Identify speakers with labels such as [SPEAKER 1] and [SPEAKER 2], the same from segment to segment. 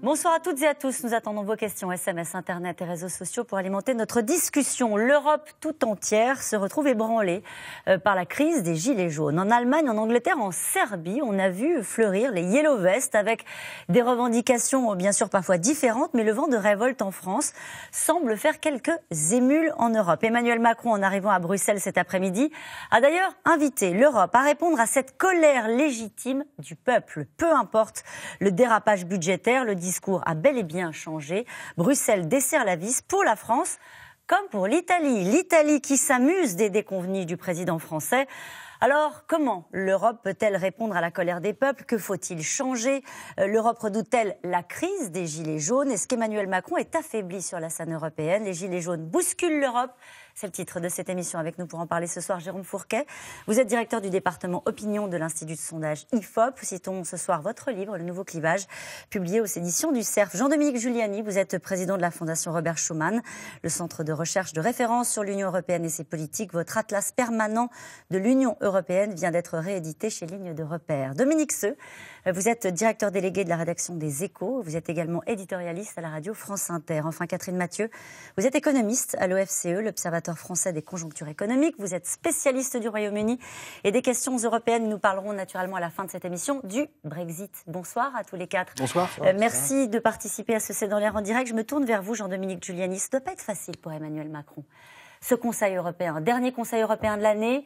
[SPEAKER 1] Bonsoir à toutes et à tous. Nous attendons vos questions, SMS, Internet et réseaux sociaux pour alimenter notre discussion. L'Europe tout entière se retrouve ébranlée par la crise des Gilets jaunes. En Allemagne, en Angleterre, en Serbie, on a vu fleurir les Yellow Vests avec des revendications bien sûr parfois différentes, mais le vent de révolte en France semble faire quelques émules en Europe. Emmanuel Macron, en arrivant à Bruxelles cet après-midi, a d'ailleurs invité l'Europe à répondre à cette colère légitime du peuple. Peu importe le dérapage budgétaire, le discours a bel et bien changé. Bruxelles desserre la vis pour la France comme pour l'Italie. L'Italie qui s'amuse des déconvenues du président français. Alors, comment l'Europe peut-elle répondre à la colère des peuples? Que faut-il changer? L'Europe redoute-t-elle la crise des Gilets jaunes? Est-ce qu'Emmanuel Macron est affaibli sur la scène européenne? Les Gilets jaunes bousculent l'Europe. C'est le titre de cette émission. Avec nous pour en parler ce soir, Jérôme Fourquet. Vous êtes directeur du département opinion de l'Institut de sondage IFOP. Citons ce soir votre livre, Le Nouveau Clivage, publié aux éditions du Cerf. Jean-Dominique Giuliani, vous êtes président de la Fondation Robert Schuman, le centre de recherche de référence sur l'Union européenne et ses politiques. Votre atlas permanent de l'Union européenne vient d'être réédité chez Ligne de Repère. Dominique Seux, vous êtes directeur délégué de la rédaction des Échos. Vous êtes également éditorialiste à la radio France Inter. Enfin, Catherine Mathieu, vous êtes économiste à l'OFCE, l'Observatoire français des conjonctures économiques. Vous êtes spécialiste du Royaume-Uni et des questions européennes. Nous parlerons naturellement à la fin de cette émission du Brexit. Bonsoir à tous les quatre.
[SPEAKER 2] Bonsoir.
[SPEAKER 1] Merci de participer à ce C'est dans l'air en direct. Je me tourne vers vous, Jean-Dominique Giuliani. Ça ne doit pas être facile pour Emmanuel Macron. Ce Conseil européen, dernier Conseil européen de l'année.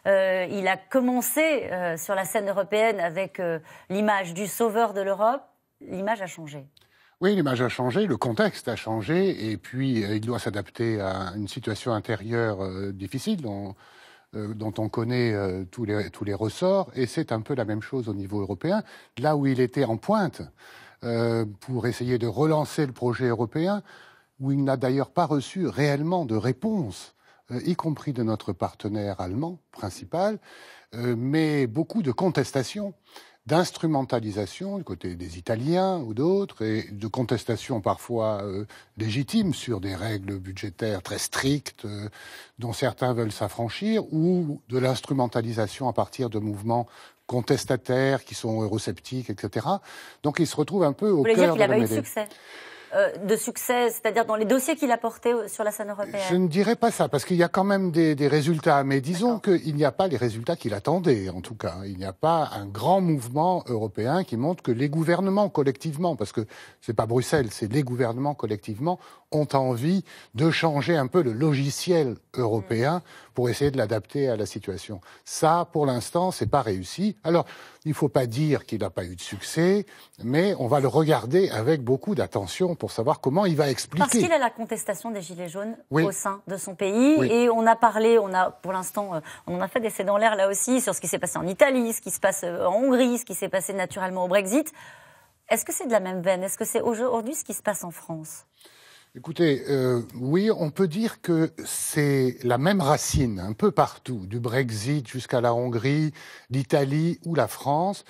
[SPEAKER 1] Il a commencé sur la scène européenne avec l'image du sauveur de l'Europe. L'image a changé.
[SPEAKER 2] Oui, l'image a changé, le contexte a changé, et puis il doit s'adapter à une situation intérieure difficile dont on connaît tous les ressorts, et c'est un peu la même chose au niveau européen. Là où il était en pointe pour essayer de relancer le projet européen, où il n'a d'ailleurs pas reçu réellement de réponse, y compris de notre partenaire allemand principal, mais beaucoup de contestations, d'instrumentalisation du côté des Italiens ou d'autres, et de contestations parfois légitimes sur des règles budgétaires très strictes dont certains veulent s'affranchir, ou de l'instrumentalisation à partir de mouvements contestataires qui sont eurosceptiques, etc. Donc il se retrouve un peu au cœur de la mêlée.
[SPEAKER 1] Vous voulez dire qu'il n'a pas eu de succès, c'est-à-dire dans les dossiers qu'il a portés sur la scène européenne?
[SPEAKER 2] Je ne dirais pas ça, parce qu'il y a quand même des résultats, mais disons qu'il n'y a pas les résultats qu'il attendait, en tout cas. Il n'y a pas un grand mouvement européen qui montre que les gouvernements collectivement, parce que c'est pas Bruxelles, c'est les gouvernements collectivement, ont envie de changer un peu le logiciel européen pour essayer de l'adapter à la situation. Ça, pour l'instant, c'est pas réussi. Alors, il faut pas dire qu'il n'a pas eu de succès, mais on va le regarder avec beaucoup d'attention pour savoir comment il va expliquer.
[SPEAKER 1] Parce qu'il a la contestation des Gilets jaunes au sein de son pays, et on a parlé, pour l'instant, on en a fait des faits dans l'air là aussi, sur ce qui s'est passé en Italie, ce qui se passe en Hongrie, ce qui s'est passé naturellement au Brexit. Est-ce que c'est de la même veine? Est-ce que c'est aujourd'hui ce qui se passe en France?
[SPEAKER 2] Écoutez, oui, on peut dire que c'est la même racine un peu partout, du Brexit jusqu'à la Hongrie, l'Italie ou la France.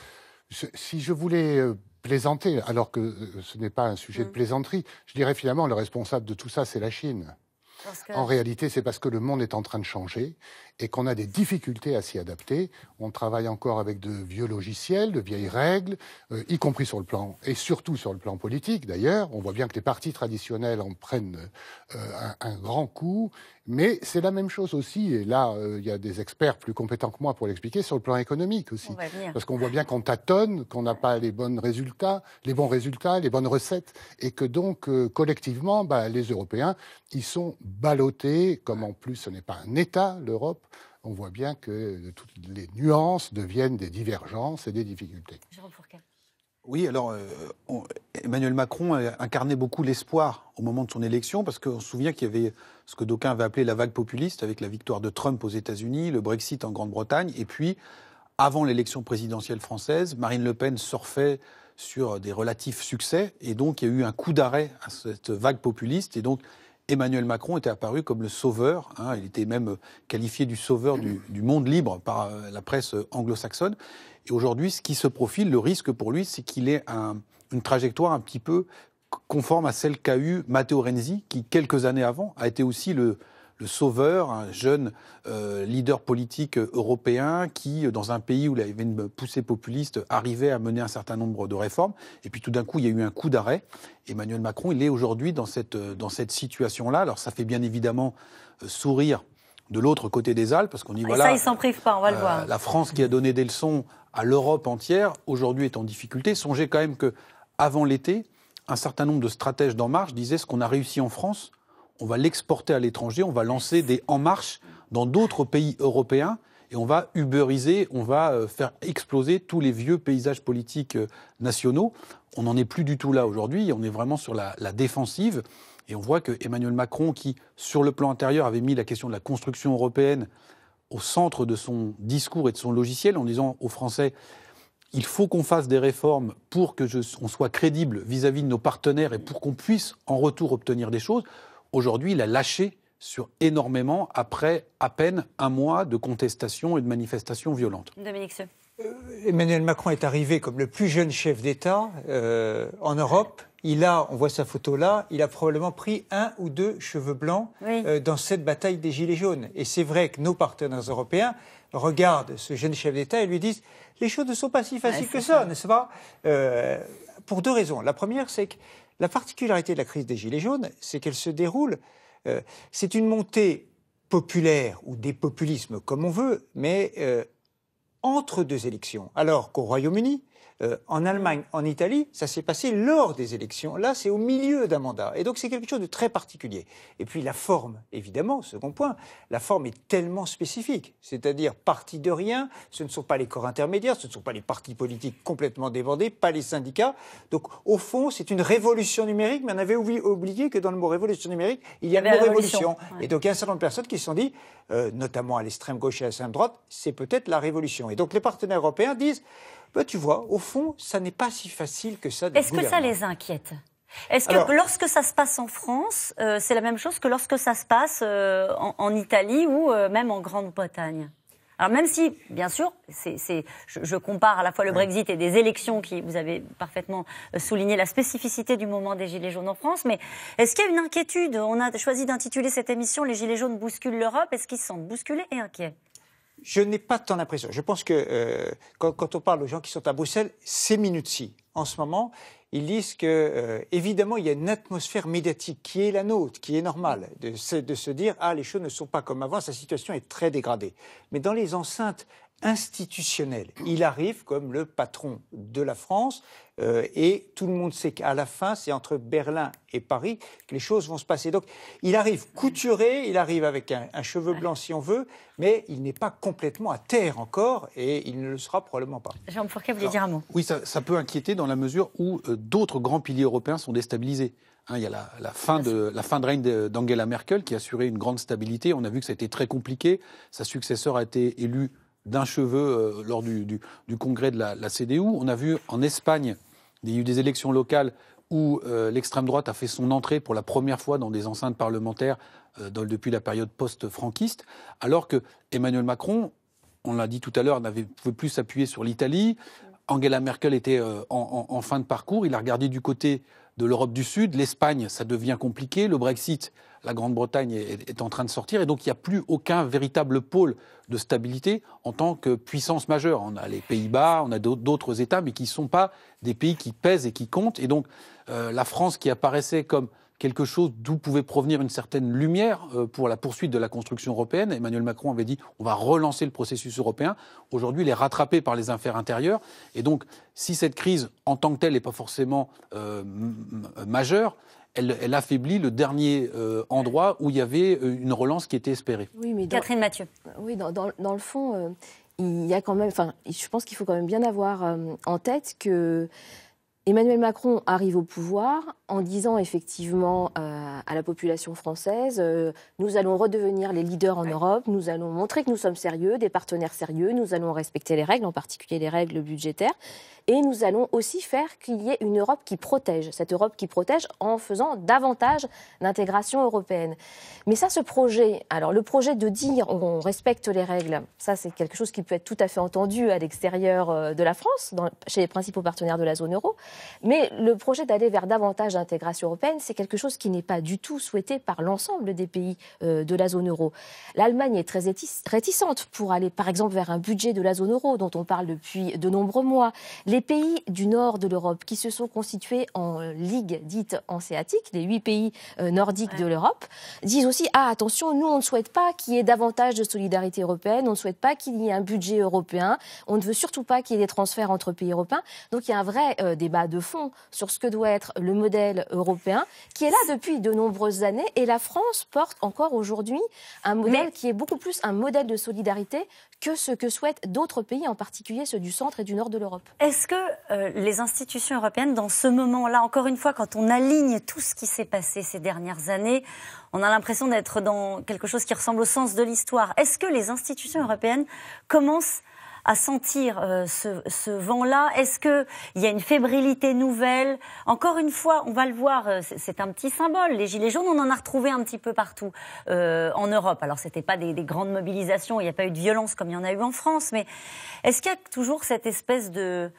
[SPEAKER 2] Si je voulais plaisanter, alors que ce n'est pas un sujet de plaisanterie, je dirais finalement le responsable de tout ça, c'est la Chine. En réalité, c'est parce que le monde est en train de changer et qu'on a des difficultés à s'y adapter. On travaille encore avec de vieux logiciels, de vieilles règles, y compris sur le plan, et surtout sur le plan politique d'ailleurs. On voit bien que les partis traditionnels en prennent un grand coup, mais c'est la même chose aussi, et là, il y a des experts plus compétents que moi pour l'expliquer, sur le plan économique aussi. Parce qu'on voit bien qu'on tâtonne, qu'on n'a pas les bons résultats, les bonnes recettes, et que donc, collectivement, les Européens, ils sont ballottés, comme en plus ce n'est pas un État, l'Europe. On voit bien que toutes les nuances deviennent des divergences et des difficultés.
[SPEAKER 1] Jérôme Fourquet.
[SPEAKER 3] Oui, alors Emmanuel Macron incarnait beaucoup l'espoir au moment de son élection, parce qu'on se souvient qu'il y avait ce que d'aucuns avaient appelé la vague populiste, avec la victoire de Trump aux États-Unis, le Brexit en Grande-Bretagne, et puis, avant l'élection présidentielle française, Marine Le Pen surfait sur des relatifs succès, et donc il y a eu un coup d'arrêt à cette vague populiste, et donc Emmanuel Macron était apparu comme le sauveur, il était même qualifié du sauveur du monde libre par la presse anglo-saxonne. Et aujourd'hui, ce qui se profile, le risque pour lui, c'est qu'il ait une trajectoire un petit peu conforme à celle qu'a eue Matteo Renzi, qui, quelques années avant, a été aussi le le sauveur, un jeune leader politique européen qui, dans un pays où il y avait une poussée populiste, arrivait à mener un certain nombre de réformes. Et puis tout d'un coup, il y a eu un coup d'arrêt. Emmanuel Macron, il est aujourd'hui dans cette situation-là. Alors ça fait bien évidemment sourire de l'autre côté des Alpes, parce qu'on dit voilà,
[SPEAKER 1] ça, il s'en prive pas, on va le voir.
[SPEAKER 3] La France qui a donné des leçons à l'Europe entière, aujourd'hui est en difficulté. Songez quand même qu'avant l'été, un certain nombre de stratèges d'En Marche disaient ce qu'on a réussi en France, on va l'exporter à l'étranger, on va lancer des En Marche dans d'autres pays européens et on va uberiser, on va faire exploser tous les vieux paysages politiques nationaux. On n'en est plus du tout là aujourd'hui, on est vraiment sur la défensive. Et on voit que Emmanuel Macron, qui, sur le plan intérieur, avait mis la question de la construction européenne au centre de son discours et de son logiciel, en disant aux Français « il faut qu'on fasse des réformes pour qu'on soit crédible vis-à-vis de nos partenaires et pour qu'on puisse en retour obtenir des choses », aujourd'hui, il a lâché sur énormément après à peine un mois de contestation et de manifestations violentes.
[SPEAKER 1] Dominique Seux.
[SPEAKER 4] Emmanuel Macron est arrivé comme le plus jeune chef d'État en Europe. On voit sa photo là, il a probablement pris 1 ou 2 cheveux blancs dans cette bataille des Gilets jaunes. Et c'est vrai que nos partenaires européens regardent ce jeune chef d'État et lui disent « les choses ne sont pas si faciles que ça, n'est-ce pas ?» Pour 2 raisons. La première, c'est que la particularité de la crise des Gilets jaunes, c'est qu'elle se déroule, c'est une montée populaire ou des populismes comme on veut, mais entre 2 élections. Alors qu'au Royaume-Uni, en Allemagne, en Italie, ça s'est passé lors des élections. Là, c'est au milieu d'un mandat. Et donc, c'est quelque chose de très particulier. Et puis, la forme, évidemment, second point, la forme est tellement spécifique. C'est-à-dire, parti de rien, ce ne sont pas les corps intermédiaires, ce ne sont pas les partis politiques complètement débordés, pas les syndicats. Donc, au fond, c'est une révolution numérique, mais on avait oublié que dans le mot révolution numérique, il y a le mot révolution. Ouais. Et donc, il y a un certain nombre de personnes qui se sont dit, notamment à l'extrême gauche et à l'extrême droite, c'est peut-être la révolution. Et donc, les partenaires européens disent, tu vois, au fond, ça n'est pas si facile que ça de
[SPEAKER 1] Est-ce que ça les inquiète ? Est-ce que lorsque ça se passe en France, c'est la même chose que lorsque ça se passe en Italie ou même en Grande-Bretagne ? Alors même si, bien sûr, je compare à la fois le Brexit et des élections qui, vous avez parfaitement souligné la spécificité du moment des Gilets jaunes en France, mais est-ce qu'il y a une inquiétude ? On a choisi d'intituler cette émission « Les Gilets jaunes bousculent l'Europe ». Est-ce qu'ils se sentent bousculés et inquiets ?
[SPEAKER 4] Je n'ai pas tant l'impression. Je pense que quand on parle aux gens qui sont à Bruxelles, ces minutes-ci, en ce moment, ils disent que, évidemment, il y a une atmosphère médiatique qui est la nôtre, qui est normale, de se dire « Ah, les choses ne sont pas comme avant, sa situation est très dégradée ». Mais dans les enceintes institutionnelles, il arrive comme le patron de la France et tout le monde sait qu'à la fin, c'est entre Berlin et Paris que les choses vont se passer. Donc, il arrive couturé, il arrive avec un cheveu blanc si on veut, mais il n'est pas complètement à terre encore et il ne le sera probablement pas.
[SPEAKER 1] Jean Fourquet voulait dire un mot.
[SPEAKER 3] Oui, ça peut inquiéter dans la mesure où d'autres grands piliers européens sont déstabilisés. Il y a la fin de règne d'Angela Merkel qui a assuré une grande stabilité. On a vu que ça a été très compliqué. Sa successeur a été élue d'un cheveu lors du congrès de la CDU. On a vu en Espagne, il y a eu des élections locales où l'extrême droite a fait son entrée pour la première fois dans des enceintes parlementaires depuis la période post-franquiste, alors que Emmanuel Macron, on l'a dit tout à l'heure, ne pouvait plus s'appuyer sur l'Italie. Angela Merkel était en fin de parcours. Il a regardé du côté de l'Europe du Sud. L'Espagne, ça devient compliqué. Le Brexit, la Grande-Bretagne est en train de sortir. Et donc, il n'y a plus aucun véritable pôle de stabilité en tant que puissance majeure. On a les Pays-Bas, on a d'autres États, mais qui ne sont pas des pays qui pèsent et qui comptent. Et donc, la France qui apparaissait comme quelque chose d'où pouvait provenir une certaine lumière pour la poursuite de la construction européenne. Emmanuel Macron avait dit on va relancer le processus européen. Aujourd'hui, il est rattrapé par les affaires intérieures. Et donc, si cette crise en tant que telle n'est pas forcément majeure, elle affaiblit le dernier endroit où il y avait une relance qui était espérée.
[SPEAKER 1] Oui, mais Catherine Mathieu.
[SPEAKER 5] Oui, dans le fond, il y a quand même. Enfin, je pense qu'il faut quand même bien avoir en tête que Emmanuel Macron arrive au pouvoir en disant effectivement à la population française nous allons redevenir les leaders en Europe, nous allons montrer que nous sommes sérieux, des partenaires sérieux, nous allons respecter les règles, en particulier les règles budgétaires. et nous allons aussi faire qu'il y ait une Europe qui protège, cette Europe qui protège en faisant davantage d'intégration européenne. Mais ça, ce projet, alors le projet de dire on respecte les règles, ça c'est quelque chose qui peut être tout à fait entendu à l'extérieur de la France, chez les principaux partenaires de la zone euro, mais le projet d'aller vers davantage d'intégration européenne, c'est quelque chose qui n'est pas du tout souhaité par l'ensemble des pays de la zone euro. L'Allemagne est très réticente pour aller par exemple vers un budget de la zone euro dont on parle depuis de nombreux mois. Les pays du nord de l'Europe qui se sont constitués en ligue dite hanséatique, les 8 pays nordiques de l'Europe, disent aussi attention, nous on ne souhaite pas qu'il y ait davantage de solidarité européenne, on ne souhaite pas qu'il y ait un budget européen, on ne veut surtout pas qu'il y ait des transferts entre pays européens. Donc il y a un vrai débat de fond sur ce que doit être le modèle européen qui est là depuis de nombreuses années et la France porte encore aujourd'hui un modèle qui est beaucoup plus un modèle de solidarité que ce que souhaitent d'autres pays, en particulier ceux du centre et du nord de l'Europe.
[SPEAKER 1] Est-ce que les institutions européennes, dans ce moment-là, encore une fois, quand on aligne tout ce qui s'est passé ces dernières années, on a l'impression d'être dans quelque chose qui ressemble au sens de l'histoire. Est-ce que les institutions européennes commencent à sentir ce vent-là? Est-ce qu'il y a une fébrilité nouvelle? Encore une fois, on va le voir, c'est un petit symbole. Les Gilets jaunes, on en a retrouvé un petit peu partout en Europe. Alors, ce n'était pas des grandes mobilisations, il n'y a pas eu de violence comme il y en a eu en France, mais est-ce qu'il y a toujours cette espèce de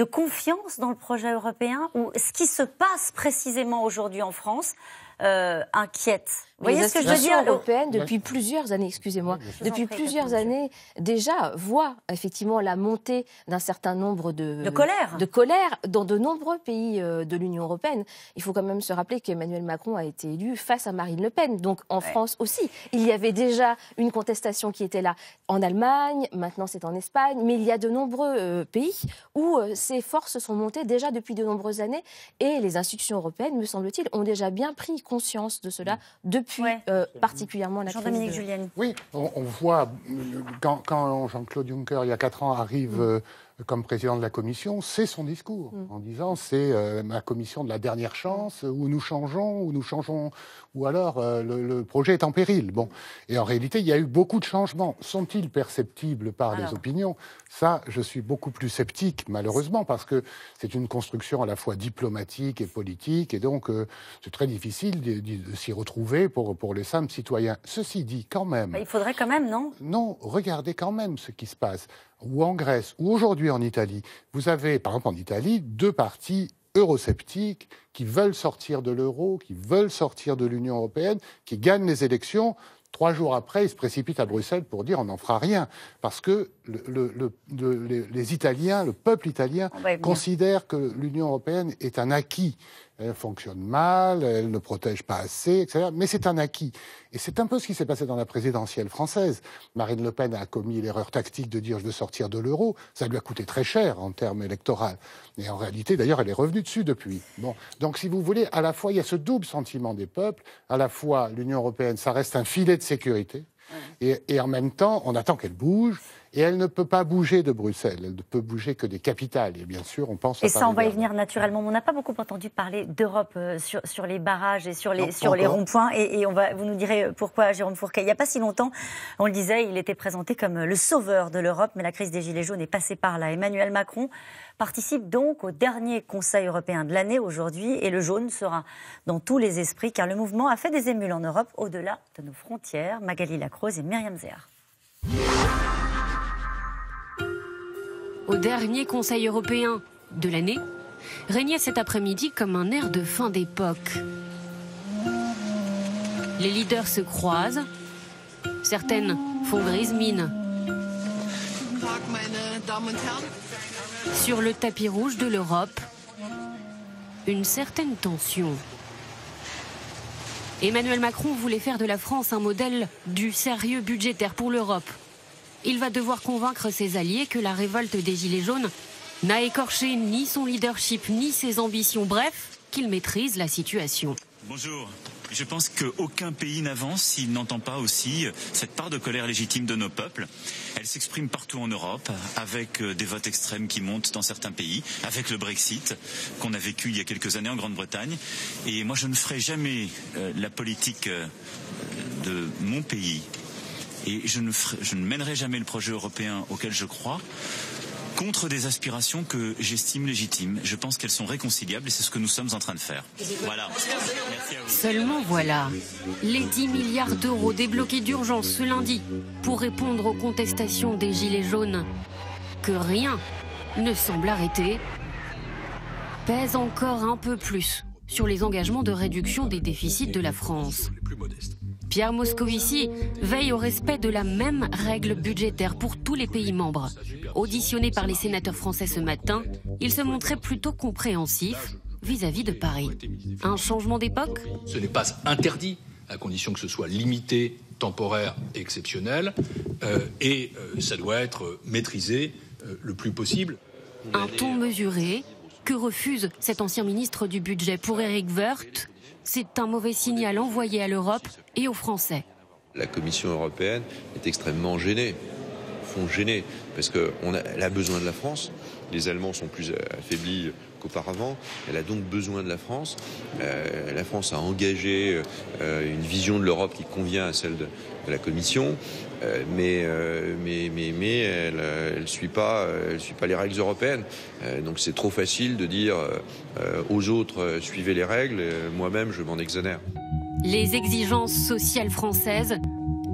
[SPEAKER 1] confiance dans le projet européen ou ce qui se passe précisément aujourd'hui en France inquiète? Vous voyez ce que je veux dire?
[SPEAKER 5] Européenne, depuis plusieurs années, excusez-moi, depuis plusieurs années, déjà, voit effectivement la montée d'un certain nombre de colère dans de nombreux pays de l'Union européenne. Il faut quand même se rappeler qu'Emmanuel Macron a été élu face à Marine Le Pen. Donc en France aussi, il y avait déjà une contestation qui était là. En Allemagne, maintenant c'est en Espagne, mais il y a de nombreux pays où ces forces sont montées déjà depuis de nombreuses années et les institutions européennes, me semble-t-il, ont déjà bien pris conscience de cela depuis particulièrement la crise.
[SPEAKER 1] Jean-Dominique Julienne.
[SPEAKER 2] Oui, on voit, quand Jean-Claude Juncker, il y a 4 ans, arrive comme président de la Commission, c'est son discours, en disant c'est ma Commission de la dernière chance, où nous changeons, ou alors le projet est en péril. Bon. Et en réalité, il y a eu beaucoup de changements. Sont-ils perceptibles par les opinions? Ça, je suis beaucoup plus sceptique, malheureusement, parce que c'est une construction à la fois diplomatique et politique, et donc c'est très difficile de s'y retrouver pour les simples citoyens. Ceci dit, quand même...
[SPEAKER 1] Il faudrait quand même, non?
[SPEAKER 2] Non, regardez quand même ce qui se passe. Ou en Grèce, ou aujourd'hui en Italie. Vous avez, par exemple en Italie, 2 partis eurosceptiques qui veulent sortir de l'euro, qui veulent sortir de l'Union européenne, qui gagnent les élections. 3 jours après, ils se précipitent à Bruxelles pour dire on n'en fera rien. Parce que les Italiens, le peuple italien, considère que l'Union européenne est un acquis. Elle fonctionne mal, elle ne protège pas assez, etc. Mais c'est un acquis. Et c'est un peu ce qui s'est passé dans la présidentielle française. Marine Le Pen a commis l'erreur tactique de dire je veux sortir de l'euro. Ça lui a coûté très cher en termes électoraux. Et en réalité, d'ailleurs, elle est revenue dessus depuis. Bon. Donc, si vous voulez, à la fois, il y a ce double sentiment des peuples. À la fois, l'Union européenne, ça reste un filet de sécurité. Et en même temps, on attend qu'elle bouge. Et elle ne peut pas bouger de Bruxelles, elle ne peut bouger que des capitales. Et bien sûr, on pense à Paris.
[SPEAKER 1] Et ça, on va y venir naturellement. On n'a pas beaucoup entendu parler d'Europe sur les barrages et sur les ronds-points. Et vous nous direz pourquoi, Jérôme Fourquet. Il n'y a pas si longtemps, on le disait, il était présenté comme le sauveur de l'Europe. Mais la crise des Gilets jaunes est passée par là. Emmanuel Macron participe donc au dernier Conseil européen de l'année aujourd'hui. Et le jaune sera dans tous les esprits, car le mouvement a fait des émules en Europe, au-delà de nos frontières. Magali Lacroze et Myriam Zéar.
[SPEAKER 6] Au dernier Conseil européen de l'année, régnait cet après-midi comme un air de fin d'époque. Les leaders se croisent, certaines font grise mine. Sur le tapis rouge de l'Europe, une certaine tension. Emmanuel Macron voulait faire de la France un modèle du sérieux budgétaire pour l'Europe. Il va devoir convaincre ses alliés que la révolte des Gilets jaunes n'a écorché ni son leadership ni ses ambitions. Bref, qu'il maîtrise la situation.
[SPEAKER 7] Bonjour. Je pense qu'aucun pays n'avance s'il n'entend pas aussi cette part de colère légitime de nos peuples. Elle s'exprime partout en Europe, avec des votes extrêmes qui montent dans certains pays, avec le Brexit qu'on a vécu il y a quelques années en Grande-Bretagne. Et moi, je ne ferai jamais la politique de mon pays. Et je ne mènerai jamais le projet européen auquel je crois contre des aspirations que j'estime légitimes. Je pense qu'elles sont réconciliables et c'est ce que nous sommes en train de faire. Voilà. Merci à vous.
[SPEAKER 6] Seulement voilà, les 10 milliards d'euros débloqués d'urgence ce lundi pour répondre aux contestations des Gilets jaunes, que rien ne semble arrêter, pèsent encore un peu plus sur les engagements de réduction des déficits de la France. Pierre Moscovici veille au respect de la même règle budgétaire pour tous les pays membres. Auditionné par les sénateurs français ce matin, il se montrait plutôt compréhensif vis-à-vis de Paris. Un changement d'époque ?
[SPEAKER 8] Ce n'est pas interdit, à condition que ce soit limité, temporaire et exceptionnel, et ça doit être maîtrisé le plus possible.
[SPEAKER 6] Un ton mesuré que refuse cet ancien ministre du budget. Pour Éric Woerth, c'est un mauvais signal envoyé à l'Europe et aux Français.
[SPEAKER 9] La Commission européenne est extrêmement gênée, parce qu'elle a besoin de la France. Les Allemands sont plus affaiblis qu'auparavant. Elle a donc besoin de la France. La France a engagé une vision de l'Europe qui convient à celle de la Commission, mais elle suit pas les règles européennes. Donc c'est trop facile de dire aux autres suivez les règles. Moi-même, je m'en exonère.
[SPEAKER 6] Les exigences sociales françaises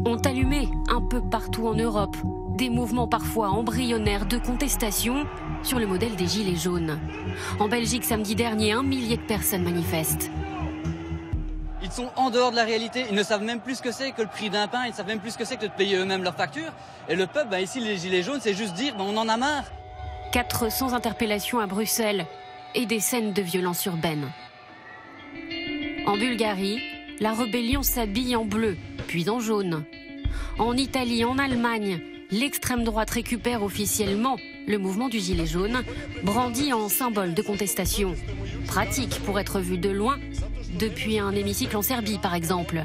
[SPEAKER 6] ont allumé un peu partout en Europe des mouvements parfois embryonnaires de contestation sur le modèle des Gilets jaunes. En Belgique, samedi dernier, 1 millier de personnes manifestent.
[SPEAKER 10] Ils sont en dehors de la réalité, ils ne savent même plus ce que c'est que le prix d'un pain, ils ne savent même plus ce que c'est que de payer eux-mêmes leurs factures. Et le peuple, ici, les Gilets jaunes, c'est juste dire on en a marre.
[SPEAKER 6] 400 interpellations à Bruxelles et des scènes de violence urbaine. En Bulgarie, la rébellion s'habille en bleu, puis en jaune. En Italie, en Allemagne, l'extrême droite récupère officiellement le mouvement du gilet jaune, brandi en symbole de contestation. Pratique pour être vu de loin, depuis un hémicycle en Serbie par exemple.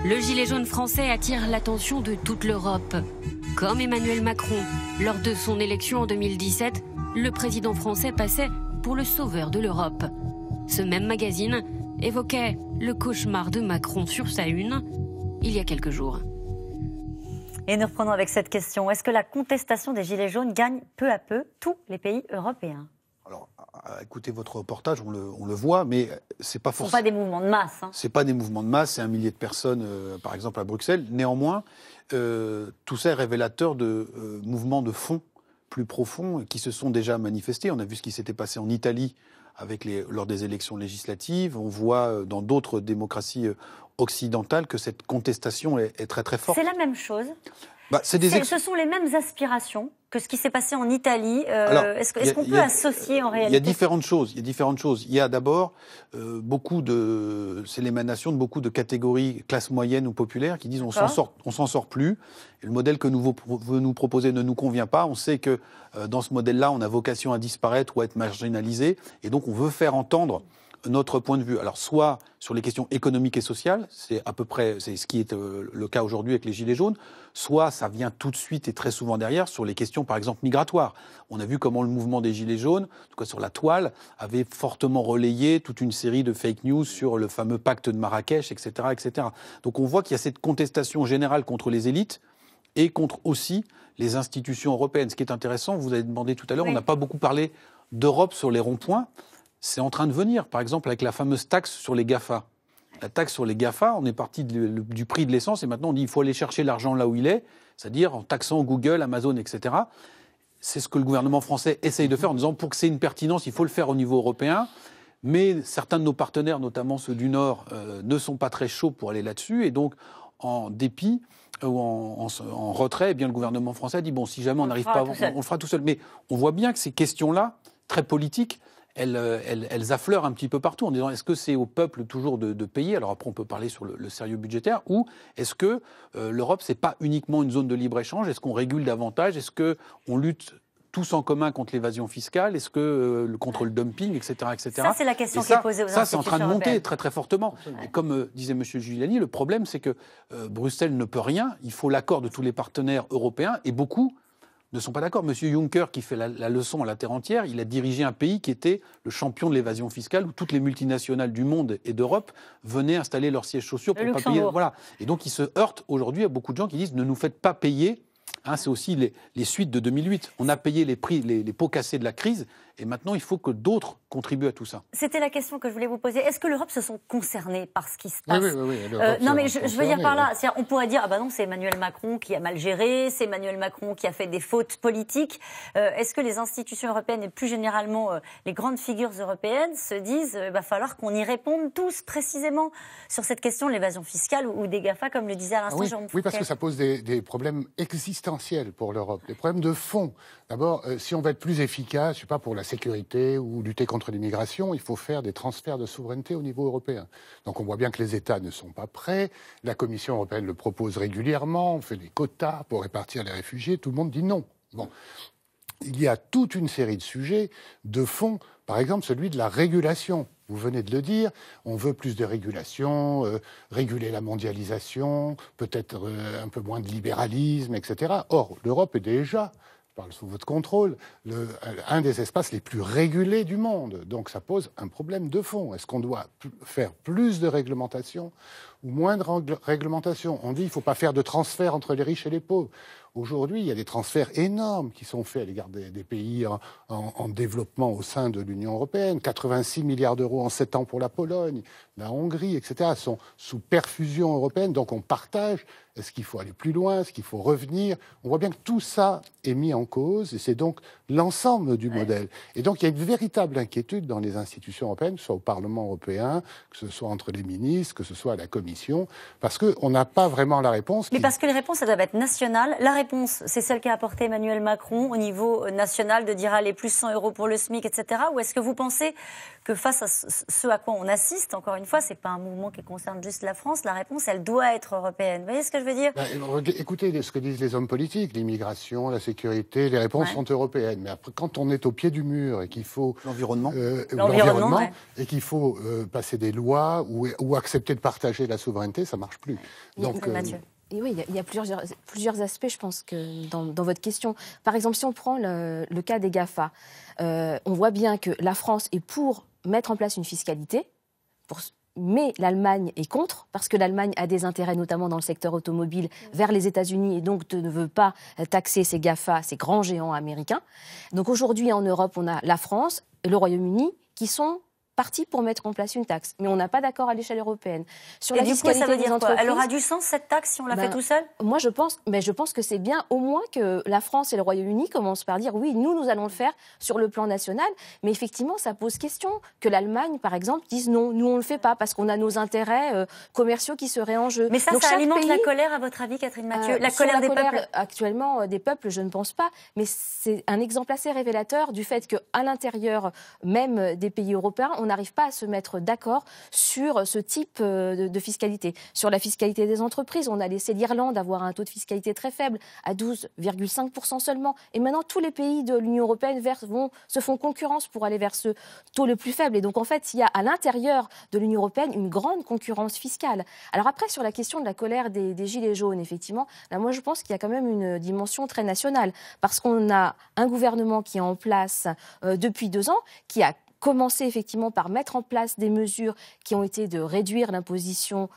[SPEAKER 6] Le gilet jaune français attire l'attention de toute l'Europe. Comme Emmanuel Macron, lors de son élection en 2017, le président français passait pour le sauveur de l'Europe. Ce même magazine évoquait le cauchemar de Macron sur sa une il y a quelques jours.
[SPEAKER 1] Et nous reprenons avec cette question. Est-ce que la contestation des Gilets jaunes gagne peu à peu tous les pays européens ?
[SPEAKER 3] Alors, écoutez votre reportage, on le voit, mais c'est pas forcément.
[SPEAKER 1] Ce ne sont pas des mouvements de masse.
[SPEAKER 3] C'est pas des mouvements de masse, c'est 1 millier de personnes, par exemple à Bruxelles. Néanmoins, tout ça est révélateur de mouvements de fond plus profonds qui se sont déjà manifestés. On a vu ce qui s'était passé en Italie lors des élections législatives. On voit dans d'autres démocraties occidentales que cette contestation est très très forte.
[SPEAKER 1] C'est la même chose.
[SPEAKER 3] Ce
[SPEAKER 1] sont les mêmes aspirations que ce qui s'est passé en Italie. Est-ce qu'on peut associer en réalité ?
[SPEAKER 3] Il y a différentes choses. Il y a d'abord c'est l'émanation de beaucoup de catégories classe moyenne ou populaires qui disent on s'en sort plus. Et le modèle que nous proposer ne nous convient pas. On sait que dans ce modèle-là, on a vocation à disparaître ou à être marginalisé. Et donc on veut faire entendre notre point de vue. Alors, soit sur les questions économiques et sociales, c'est ce qui est le cas aujourd'hui avec les Gilets jaunes, soit ça vient tout de suite et très souvent derrière sur les questions, par exemple, migratoires. On a vu comment le mouvement des Gilets jaunes, en tout cas sur la toile, avait fortement relayé toute une série de fake news sur le fameux pacte de Marrakech, etc., etc. Donc, on voit qu'il y a cette contestation générale contre les élites et contre aussi les institutions européennes. Ce qui est intéressant, vous avez demandé tout à l'heure, on n'a pas beaucoup parlé d'Europe sur les ronds-points. C'est en train de venir, par exemple, avec la fameuse taxe sur les GAFA. La taxe sur les GAFA, on est parti du prix de l'essence et maintenant on dit qu'il faut aller chercher l'argent là où il est, c'est-à-dire en taxant Google, Amazon, etc. C'est ce que le gouvernement français essaye de faire en disant pour que c'est une pertinence, il faut le faire au niveau européen. Mais certains de nos partenaires, notamment ceux du Nord, ne sont pas très chauds pour aller là-dessus. Et donc, en dépit ou en retrait, eh bien, le gouvernement français a dit bon, si jamais on n'arrive pas, on le fera tout seul. Mais on voit bien que ces questions-là, très politiques, elles affleurent un petit peu partout en disant est-ce que c'est au peuple toujours de payer ? Alors après on peut parler sur le sérieux budgétaire, ou est-ce que l'Europe c'est pas uniquement une zone de libre-échange ? Est-ce qu'on régule davantage ? Est-ce qu'on lutte tous en commun contre l'évasion fiscale ? Est-ce que contre le dumping, etc., etc.
[SPEAKER 1] Ça c'est la question qui est posée aux institutions européennes. Ça
[SPEAKER 3] c'est en train de monter très très fortement. Et comme disait M. Giuliani, le problème c'est que Bruxelles ne peut rien, il faut l'accord de tous les partenaires européens et beaucoup ne sont pas d'accord. Monsieur Juncker, qui fait la leçon à la terre entière, il a dirigé un pays qui était le champion de l'évasion fiscale, où toutes les multinationales du monde et d'Europe venaient installer leurs sièges sociaux pour ne pas payer. Voilà. Et donc, il se heurte aujourd'hui à beaucoup de gens qui disent ne nous faites pas payer Hein, c'est aussi les suites de 2008. On a payé les prix, les pots cassés de la crise, et maintenant il faut que d'autres contribuent à tout ça.
[SPEAKER 1] C'était la question que je voulais vous poser. Est-ce que l'Europe se sent concernée par ce qui se passe?
[SPEAKER 2] Oui.
[SPEAKER 1] Non, mais je veux dire par là, on pourrait dire, ah ben non, c'est Emmanuel Macron qui a mal géré, c'est Emmanuel Macron qui a fait des fautes politiques. Est-ce que les institutions européennes et plus généralement les grandes figures européennes se disent, va falloir qu'on y réponde tous précisément sur cette question de l'évasion fiscale ou des GAFA, comme le disait à l'instant Jérôme Fourquet?
[SPEAKER 2] Oui, parce que ça pose des problèmes existentiels pour l'Europe, des problèmes de fond. D'abord, si on veut être plus efficace, je sais pas, pour la sécurité ou lutter contre l'immigration, il faut faire des transferts de souveraineté au niveau européen. Donc on voit bien que les États ne sont pas prêts. La Commission européenne le propose régulièrement. On fait des quotas pour répartir les réfugiés. Tout le monde dit non. Bon. Il y a toute une série de sujets de fond, par exemple celui de la régulation. Vous venez de le dire, on veut plus de régulation, réguler la mondialisation, peut-être un peu moins de libéralisme, etc. Or, l'Europe est déjà, je parle sous votre contrôle, un des espaces les plus régulés du monde. Donc ça pose un problème de fond. Est-ce qu'on doit faire plus de réglementation ou moins de réglementation? On dit qu'il ne faut pas faire de transfert entre les riches et les pauvres. Aujourd'hui, il y a des transferts énormes qui sont faits à l'égard des pays en développement au sein de l'Union européenne. 86 milliards d'euros en 7 ans pour la Pologne, la Hongrie, etc. sont sous perfusion européenne. Donc on partage. Est-ce qu'il faut aller plus loin? Est-ce qu'il faut revenir? On voit bien que tout ça est mis en cause et c'est donc l'ensemble du modèle. Et donc il y a une véritable inquiétude dans les institutions européennes, que ce soit au Parlement européen, que ce soit entre les ministres, que ce soit à la Commission, parce qu'on n'a pas vraiment la réponse.
[SPEAKER 1] Mais parce que les réponses, elles doivent être nationales. La réponse, c'est celle qu'a apportée Emmanuel Macron au niveau national, de dire allez, plus 100 euros pour le SMIC, etc. Ou est-ce que vous pensez que face à ce à quoi on assiste, encore une fois, c'est pas un mouvement qui concerne juste la France, la réponse, elle doit être européenne. Vous voyez ce que je veux dire?
[SPEAKER 2] Écoutez ce que disent les hommes politiques, l'immigration, la sécurité, les réponses sont européennes. Mais après, quand on est au pied du mur et qu'il faut...
[SPEAKER 3] L'environnement.
[SPEAKER 2] Et qu'il faut passer des lois ou accepter de partager la souveraineté, ça marche plus. Donc,
[SPEAKER 1] Mathieu.
[SPEAKER 5] Et oui, il y a plusieurs aspects, je pense, que dans votre question. Par exemple, si on prend le cas des GAFA, on voit bien que la France est pour mettre en place une fiscalité, mais l'Allemagne est contre, parce que l'Allemagne a des intérêts, notamment dans le secteur automobile, vers les États-Unis, et donc ne veut pas taxer ces GAFA, ces grands géants américains. Donc aujourd'hui, en Europe, on a la France et le Royaume-Uni qui sont partis pour mettre en place une taxe. Mais on n'a pas d'accord à l'échelle européenne. Sur la fiscalité
[SPEAKER 1] ça veut dire
[SPEAKER 5] des entreprises,
[SPEAKER 1] Elle aura du sens, cette taxe, si on la fait tout seul?
[SPEAKER 5] Moi, je pense que c'est bien au moins que la France et le Royaume-Uni commencent par dire oui, nous allons le faire sur le plan national. Mais effectivement, ça pose question que l'Allemagne, par exemple, dise non, nous, on ne le fait pas parce qu'on a nos intérêts commerciaux qui seraient en jeu.
[SPEAKER 1] Mais ça alimente la colère, à votre avis, Catherine Mathieu? La colère des peuples?
[SPEAKER 5] Actuellement, des peuples, je ne pense pas. Mais c'est un exemple assez révélateur du fait qu'à l'intérieur même des pays européens, on n'arrive pas à se mettre d'accord sur ce type de fiscalité. Sur la fiscalité des entreprises, on a laissé l'Irlande avoir un taux de fiscalité très faible, à 12,5% seulement. Et maintenant, tous les pays de l'Union européenne se font concurrence pour aller vers ce taux le plus faible. Et donc, en fait, il y a à l'intérieur de l'Union européenne une grande concurrence fiscale. Alors après, sur la question de la colère des Gilets jaunes, effectivement, là, moi, je pense qu'il y a quand même une dimension très nationale. Parce qu'on a un gouvernement qui est en place depuis 2 ans, qui a commencer effectivement par mettre en place des mesures qui ont été de réduire l'imposition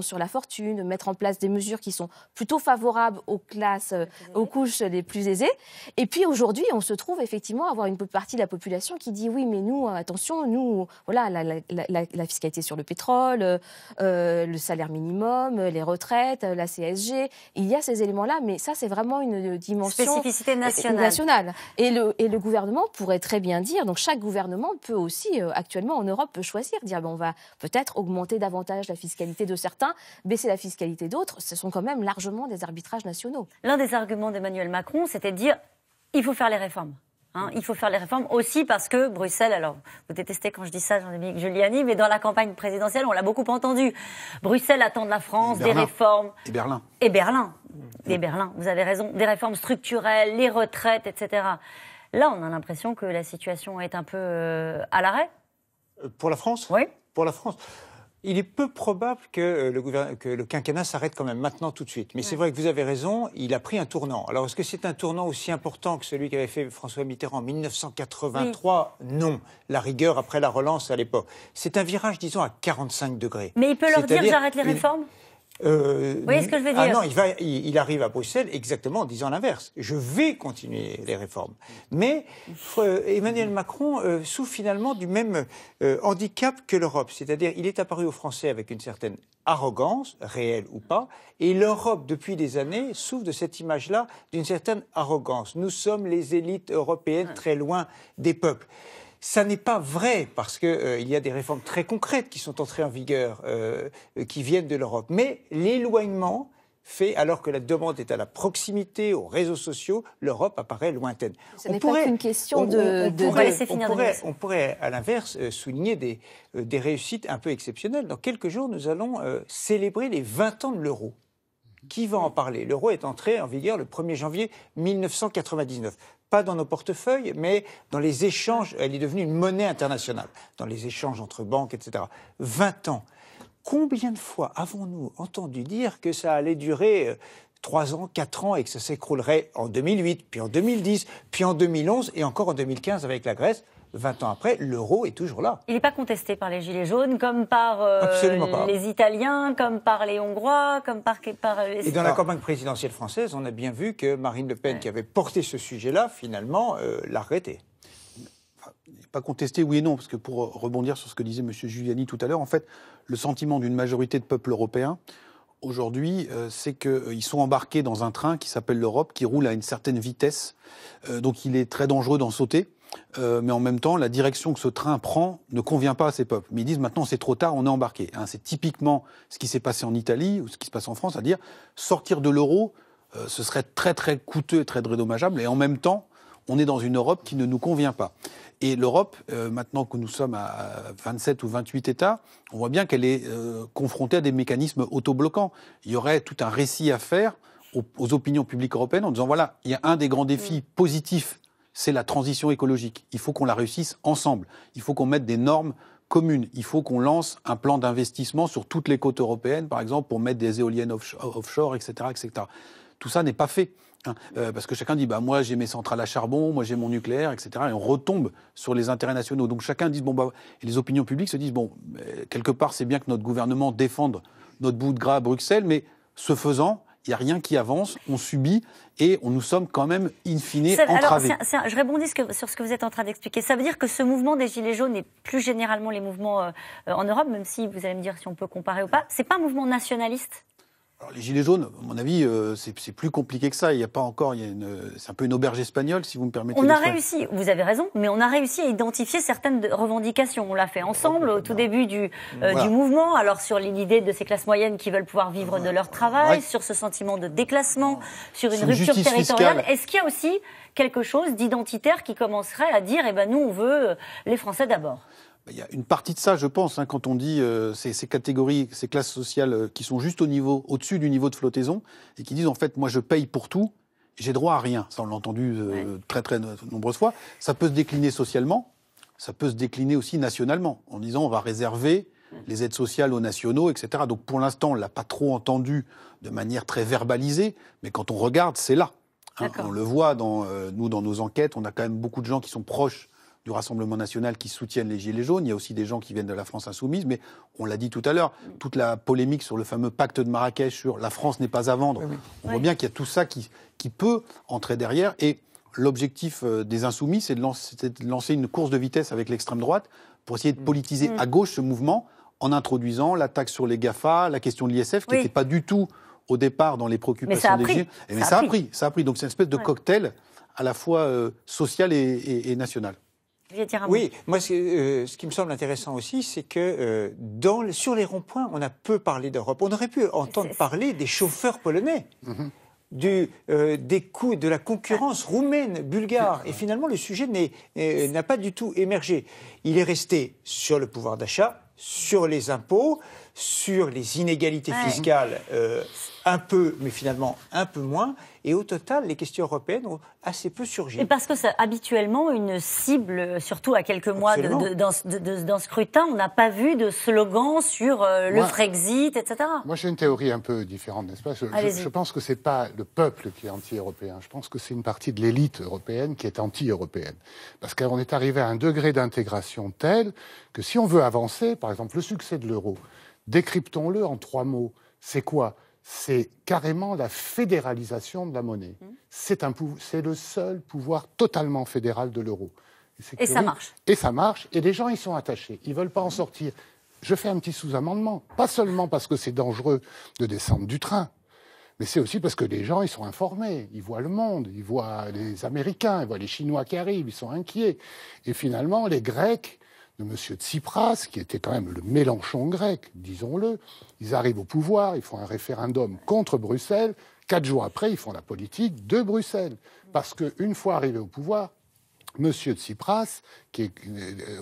[SPEAKER 5] sur la fortune, de mettre en place des mesures qui sont plutôt favorables aux classes, aux couches les plus aisées. Et puis aujourd'hui, on se trouve effectivement à avoir une partie de la population qui dit oui, mais nous, attention, nous, voilà, la fiscalité sur le pétrole, le salaire minimum, les retraites, la CSG, il y a ces éléments-là, mais ça, c'est vraiment une dimension
[SPEAKER 1] spécificité nationale.
[SPEAKER 5] Et le gouvernement pourrait très bien dire, donc chaque gouvernement peut aussi, actuellement en Europe, peut choisir, dire on va peut-être augmenter davantage la fiscalité de certains, baisser la fiscalité d'autres. Ce sont quand même largement des arbitrages nationaux.
[SPEAKER 1] L'un des arguments d'Emmanuel Macron, c'était de dire il faut faire les réformes. Il faut faire les réformes aussi parce que Bruxelles, alors vous détestez quand je dis ça, Jean-Dominique Giuliani, mais dans la campagne présidentielle, on l'a beaucoup entendu. Bruxelles attend de la France des réformes. Et Berlin, vous avez raison, des réformes structurelles, les retraites, etc. Là, on a l'impression que la situation est un peu à l'arrêt.
[SPEAKER 4] Pour la France ?
[SPEAKER 1] Oui.
[SPEAKER 4] Pour la France. Il est peu probable que le quinquennat s'arrête quand même maintenant tout de suite. Mais c'est vrai que vous avez raison, il a pris un tournant. Alors est-ce que c'est un tournant aussi important que celui qu'avait fait François Mitterrand en 1983 ? Non. La rigueur après la relance à l'époque. C'est un virage, disons, à 45 degrés.
[SPEAKER 1] Mais il peut leur dire j'arrête les réformes ? Vous voyez ce que je veux dire?
[SPEAKER 4] Ah non, il arrive à Bruxelles exactement en disant l'inverse. Je vais continuer les réformes. Mais Emmanuel Macron souffre finalement du même handicap que l'Europe. C'est-à-dire, il est apparu aux Français avec une certaine arrogance, réelle ou pas, et l'Europe, depuis des années, souffre de cette image-là, d'une certaine arrogance. Nous sommes les élites européennes très loin des peuples. Ça n'est pas vrai, parce qu'il y a des réformes très concrètes qui sont entrées en vigueur, qui viennent de l'Europe. Mais l'éloignement fait, alors que la demande est à la proximité, aux réseaux sociaux, l'Europe apparaît lointaine.
[SPEAKER 5] Ce n'est pas qu'une question
[SPEAKER 4] on pourrait, à l'inverse, souligner des réussites un peu exceptionnelles. Dans quelques jours, nous allons célébrer les 20 ans de l'euro. Qui va en parler? L'euro est entré en vigueur le 1er janvier 1999. Pas dans nos portefeuilles, mais dans les échanges. Elle est devenue une monnaie internationale, dans les échanges entre banques, etc. 20 ans. Combien de fois avons-nous entendu dire que ça allait durer 3 ans, 4 ans et que ça s'écroulerait en 2008, puis en 2010, puis en 2011 et encore en 2015 avec la Grèce? 20 ans après, l'euro est toujours là.
[SPEAKER 1] Il n'est pas contesté par les Gilets jaunes, comme par les Italiens, comme par les Hongrois, comme par les...
[SPEAKER 4] Et dans la campagne présidentielle française, on a bien vu que Marine Le Pen, qui avait porté ce sujet-là, finalement, l'a regretté.
[SPEAKER 3] Pas contesté, oui et non, parce que pour rebondir sur ce que disait M. Giuliani tout à l'heure, en fait, le sentiment d'une majorité de peuples européens, aujourd'hui, c'est qu'ils sont embarqués dans un train qui s'appelle l'Europe, qui roule à une certaine vitesse, donc il est très dangereux d'en sauter. Mais en même temps, la direction que ce train prend ne convient pas à ces peuples. Mais ils disent maintenant c'est trop tard, on est embarqué. C'est typiquement ce qui s'est passé en Italie ou ce qui se passe en France, c'est-à-dire sortir de l'euro, ce serait très très coûteux et très dommageable. Et en même temps, on est dans une Europe qui ne nous convient pas. Et l'Europe, maintenant que nous sommes à 27 ou 28 États, on voit bien qu'elle est confrontée à des mécanismes autobloquants. Il y aurait tout un récit à faire aux opinions publiques européennes en disant voilà, il y a un des grands défis positifs, c'est la transition écologique. Il faut qu'on la réussisse ensemble. Il faut qu'on mette des normes communes. Il faut qu'on lance un plan d'investissement sur toutes les côtes européennes, par exemple, pour mettre des éoliennes offshore, etc., etc. Tout ça n'est pas fait. Parce que chacun dit, moi j'ai mes centrales à charbon, moi j'ai mon nucléaire, etc. Et on retombe sur les intérêts nationaux. Donc chacun dit, et les opinions publiques se disent, quelque part c'est bien que notre gouvernement défende notre bout de gras à Bruxelles, mais ce faisant, il n'y a rien qui avance, on subit et nous sommes quand même, in fine, entravés.
[SPEAKER 1] Alors, je rebondis sur ce que vous êtes en train d'expliquer. Ça veut dire que ce mouvement des Gilets jaunes et plus généralement les mouvements en Europe, même si vous allez me dire si on peut comparer ou pas, c'est pas un mouvement nationaliste?
[SPEAKER 3] Alors, les Gilets jaunes, à mon avis, c'est plus compliqué que ça. Il y a pas encore, c'est un peu une auberge espagnole, si vous me permettez.
[SPEAKER 1] On a réussi, vous avez raison, mais on a réussi à identifier certaines revendications. On l'a fait ensemble au tout début du mouvement. Alors sur l'idée de ces classes moyennes qui veulent pouvoir vivre de leur travail, sur ce sentiment de déclassement, sur une rupture territoriale. Est-ce qu'il y a aussi quelque chose d'identitaire qui commencerait à dire, nous on veut les Français d'abord?
[SPEAKER 3] Il y a une partie de ça, je pense, quand on dit ces catégories, ces classes sociales qui sont juste au-dessus du niveau de flottaison et qui disent en fait, moi je paye pour tout, j'ai droit à rien. Ça, on l'a entendu très très nombreuses fois. Ça peut se décliner socialement, ça peut se décliner aussi nationalement, en disant on va réserver les aides sociales aux nationaux, etc. Donc pour l'instant, on l'a pas trop entendu de manière très verbalisée, mais quand on regarde, c'est là. On le voit dans nos enquêtes, on a quand même beaucoup de gens qui sont proches du Rassemblement national qui soutiennent les Gilets jaunes. Il y a aussi des gens qui viennent de la France insoumise, mais on l'a dit tout à l'heure, toute la polémique sur le fameux pacte de Marrakech, sur la France n'est pas à vendre, on voit bien qu'il y a tout ça qui peut entrer derrière. Et l'objectif des insoumis, c'est de lancer une course de vitesse avec l'extrême droite pour essayer de politiser à gauche ce mouvement en introduisant la taxe sur les GAFA, la question de l'ISF, qui n'était pas du tout au départ dans les préoccupations des Gilets. Mais ça a pris. Donc c'est une espèce de cocktail à la fois social et national.
[SPEAKER 4] Oui, moi, ce qui me semble intéressant aussi, c'est que sur les ronds-points, on a peu parlé d'Europe. On aurait pu entendre parler des chauffeurs polonais, des coûts, de la concurrence roumaine, bulgare. Et finalement, le sujet n'a pas du tout émergé. Il est resté sur le pouvoir d'achat, sur les impôts, sur les inégalités fiscales, un peu, mais finalement un peu moins. Et au total, les questions européennes ont assez peu surgi.
[SPEAKER 1] Et parce que c'est habituellement une cible, surtout à quelques mois d'un scrutin, on n'a pas vu de slogan sur le Frexit, etc.
[SPEAKER 2] Moi, j'ai une théorie un peu différente, n'est-ce pas? Je pense que c'est pas le peuple qui est anti-européen. Je pense que c'est une partie de l'élite européenne qui est anti-européenne. Parce qu'on est arrivé à un degré d'intégration tel que si on veut avancer, par exemple, le succès de l'euro, décryptons-le en 3 mots. c'est quoi? C'est carrément la fédéralisation de la monnaie. C'est le seul pouvoir totalement fédéral de l'euro.
[SPEAKER 1] Et ça marche.
[SPEAKER 2] Et ça marche, et les gens y sont attachés. Ils ne veulent pas en sortir. Je fais un petit sous-amendement. Pas seulement parce que c'est dangereux de descendre du train, mais c'est aussi parce que les gens, ils sont informés. Ils voient le monde, ils voient les Américains, ils voient les Chinois qui arrivent, ils sont inquiets. Et finalement, les Grecs de M. Tsipras, qui était quand même le Mélenchon grec, disons-le, ils arrivent au pouvoir, ils font un référendum contre Bruxelles. 4 jours après, ils font la politique de Bruxelles. Parce qu'une fois arrivés au pouvoir, M. Tsipras, qui est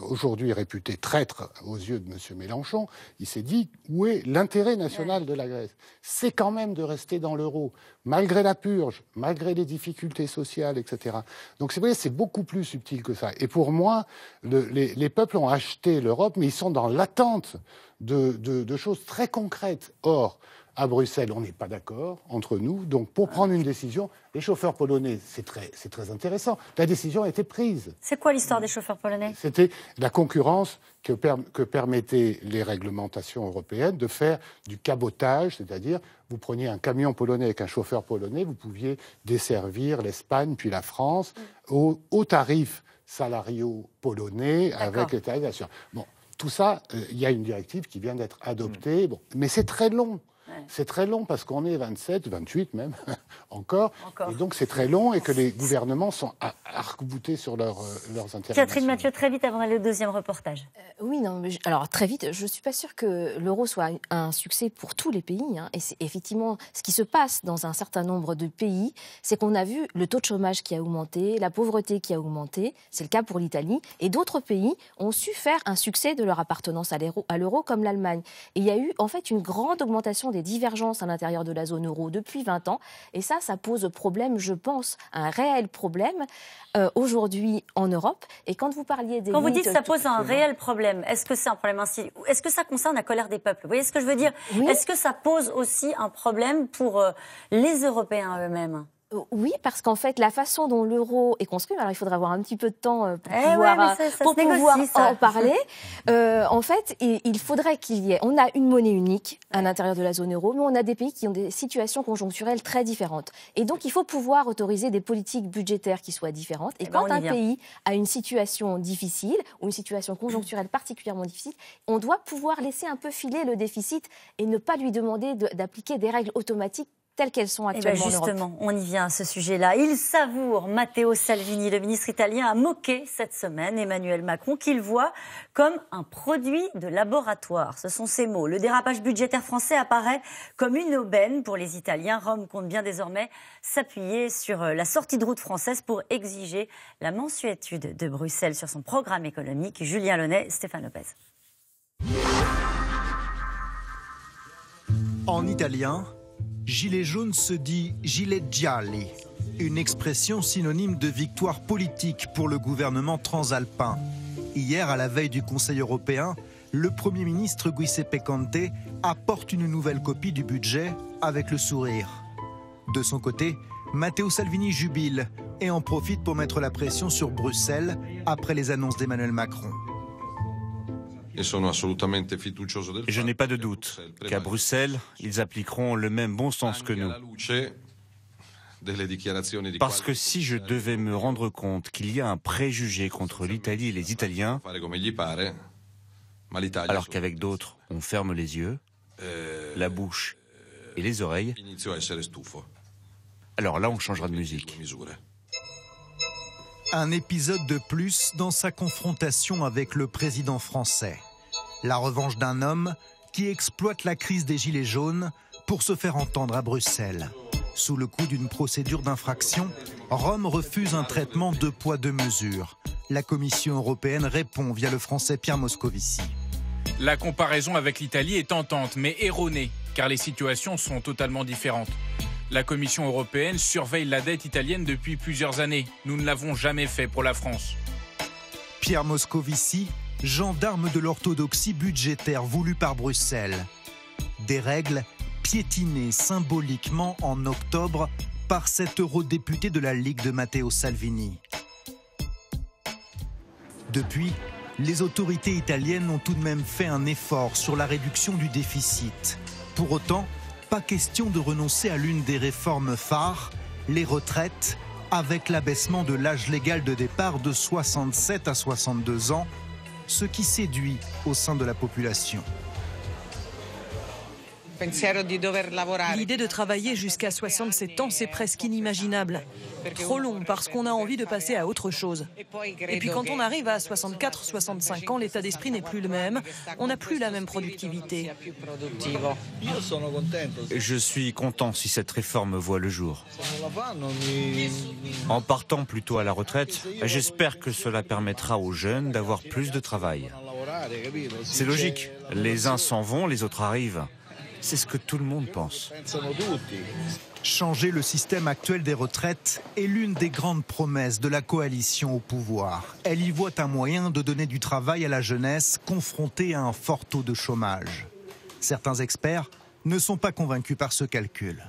[SPEAKER 2] aujourd'hui réputé traître aux yeux de M. Mélenchon, il s'est dit où est l'intérêt national de la Grèce? C'est quand même de rester dans l'euro, malgré la purge, malgré les difficultés sociales, etc. Donc vous voyez, c'est beaucoup plus subtil que ça. Et pour moi, les peuples ont acheté l'Europe, mais ils sont dans l'attente de choses très concrètes. Or, à Bruxelles, on n'est pas d'accord entre nous. Donc, pour prendre une décision, les chauffeurs polonais, c'est très intéressant. La décision a été prise.
[SPEAKER 1] C'est quoi l'histoire des chauffeurs polonais?
[SPEAKER 2] C'était la concurrence que permettaient les réglementations européennes de faire du cabotage, c'est-à-dire vous preniez un camion polonais avec un chauffeur polonais, vous pouviez desservir l'Espagne puis la France au tarif salariaux polonais avec les tarifs d'assurance. Bon, tout ça, il y a une directive qui vient d'être adoptée, mais c'est très long. C'est très long parce qu'on est 27, 28 même, encore. Et donc c'est très long et que les gouvernements sont arc-boutés sur leurs intérêts.
[SPEAKER 1] Catherine Mathieu, très vite avant d'aller au deuxième reportage.
[SPEAKER 5] Oui, non, mais alors très vite, je ne suis pas sûre que l'euro soit un succès pour tous les pays. Et c'est effectivement ce qui se passe dans un certain nombre de pays, c'est qu'on a vu le taux de chômage qui a augmenté, la pauvreté qui a augmenté, c'est le cas pour l'Italie, et d'autres pays ont su faire un succès de leur appartenance à l'euro, comme l'Allemagne. Et il y a eu en fait une grande augmentation des divergences à l'intérieur de la zone euro depuis 20 ans. Et ça pose problème, je pense, un réel problème aujourd'hui en Europe. Et quand vous parliez des...
[SPEAKER 1] Quand vous dites que ça pose un réel problème, est-ce que c'est un problème ainsi? Est-ce que ça concerne la colère des peuples? Vous voyez ce que je veux dire? Oui. Est-ce que ça pose aussi un problème pour les Européens eux-mêmes?
[SPEAKER 5] Oui, parce qu'en fait, la façon dont l'euro est construit, alors il faudra avoir un petit peu de temps pour pouvoir en parler. En fait, il faudrait qu'il y ait... On a une monnaie unique à l'intérieur de la zone euro, mais on a des pays qui ont des situations conjoncturelles très différentes. Et donc, il faut pouvoir autoriser des politiques budgétaires qui soient différentes. Et quand un pays a une situation difficile, ou une situation conjoncturelle particulièrement difficile, on doit pouvoir laisser un peu filer le déficit et ne pas lui demander d'appliquer des règles automatiques telles qu'elles sont actuellement en Europe.
[SPEAKER 1] Justement, on y vient à ce sujet-là. Il savoure Matteo Salvini, le ministre italien, a moqué cette semaine Emmanuel Macron, qu'il voit comme un produit de laboratoire. Ce sont ses mots. Le dérapage budgétaire français apparaît comme une aubaine pour les Italiens. Rome compte bien désormais s'appuyer sur la sortie de route française pour exiger la mansuétude de Bruxelles sur son programme économique. Julien Launay, Stéphane Lopez.
[SPEAKER 11] En italien, gilet jaune se dit gilet gialli, une expression synonyme de victoire politique pour le gouvernement transalpin. Hier, à la veille du Conseil européen, le Premier ministre Giuseppe Conte apporte une nouvelle copie du budget avec le sourire. De son côté, Matteo Salvini jubile et en profite pour mettre la pression sur Bruxelles après les annonces d'Emmanuel Macron.
[SPEAKER 12] Je n'ai pas de doute qu'à Bruxelles, ils appliqueront le même bon sens que nous. Parce que si je devais me rendre compte qu'il y a un préjugé contre l'Italie et les Italiens, alors qu'avec d'autres, on ferme les yeux, la bouche et les oreilles, alors là, on changera de musique.
[SPEAKER 11] Un épisode de plus dans sa confrontation avec le président français. La revanche d'un homme qui exploite la crise des Gilets jaunes pour se faire entendre à Bruxelles. Sous le coup d'une procédure d'infraction, Rome refuse un traitement 2 poids 2 mesures. La Commission européenne répond via le français Pierre Moscovici.
[SPEAKER 13] La comparaison avec l'Italie est tentante, mais erronée, car les situations sont totalement différentes. La Commission européenne surveille la dette italienne depuis plusieurs années. Nous ne l'avons jamais fait pour la France.
[SPEAKER 11] Pierre Moscovici, gendarme de l'orthodoxie budgétaire voulue par Bruxelles. Des règles piétinées symboliquement en octobre par cet eurodéputé de la Ligue de Matteo Salvini. Depuis, les autorités italiennes ont tout de même fait un effort sur la réduction du déficit. Pour autant, pas question de renoncer à l'une des réformes phares, les retraites, avec l'abaissement de l'âge légal de départ de 67 à 62 ans, ce qui séduit au sein de la population.
[SPEAKER 14] L'idée de travailler jusqu'à 67 ans, c'est presque inimaginable. Trop long parce qu'on a envie de passer à autre chose. Et puis quand on arrive à 64, 65 ans, l'état d'esprit n'est plus le même. On n'a plus la même productivité.
[SPEAKER 12] Je suis content si cette réforme voit le jour. En partant plus tôt à la retraite, j'espère que cela permettra aux jeunes d'avoir plus de travail. C'est logique. Les uns s'en vont, les autres arrivent. C'est ce que tout le monde pense.
[SPEAKER 11] Changer le système actuel des retraites est l'une des grandes promesses de la coalition au pouvoir. Elle y voit un moyen de donner du travail à la jeunesse confrontée à un fort taux de chômage. Certains experts ne sont pas convaincus par ce calcul.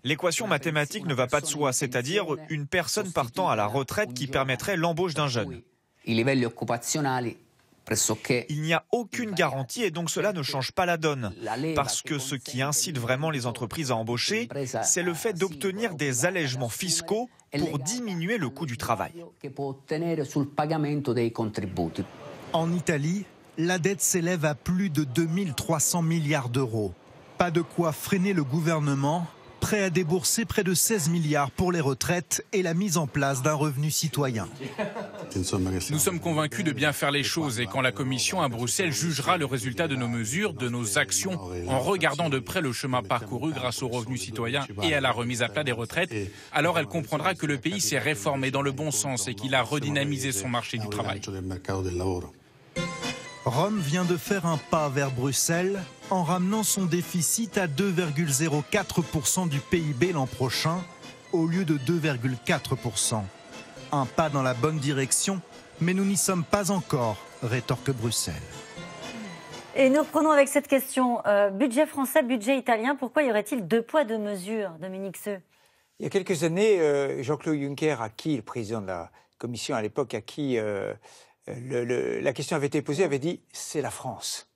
[SPEAKER 15] L'équation mathématique ne va pas de soi, c'est-à-dire une personne partant à la retraite qui permettrait l'embauche d'un jeune. Il n'y a aucune garantie et donc cela ne change pas la donne. Parce que ce qui incite vraiment les entreprises à embaucher, c'est le fait d'obtenir des allègements fiscaux pour diminuer le coût du travail.
[SPEAKER 11] En Italie, la dette s'élève à plus de 2300 milliards d'euros. Pas de quoi freiner le gouvernement, prêt à débourser près de 16 milliards pour les retraites et la mise en place d'un revenu citoyen.
[SPEAKER 13] Nous sommes convaincus de bien faire les choses et quand la Commission à Bruxelles jugera le résultat de nos mesures, de nos actions, en regardant de près le chemin parcouru grâce au revenu citoyen et à la remise à plat des retraites, alors elle comprendra que le pays s'est réformé dans le bon sens et qu'il a redynamisé son marché du travail.
[SPEAKER 11] Rome vient de faire un pas vers Bruxelles en ramenant son déficit à 2,04% du PIB l'an prochain au lieu de 2,4%. Un pas dans la bonne direction, mais nous n'y sommes pas encore, rétorque Bruxelles.
[SPEAKER 1] Et nous reprenons avec cette question. Budget français, budget italien, pourquoi y aurait-il deux poids, deux mesures, Dominique Seux ?
[SPEAKER 4] Il y a quelques années, Jean-Claude Juncker, le président de la Commission à l'époque, la question avait été posée, avait dit « c'est la France ».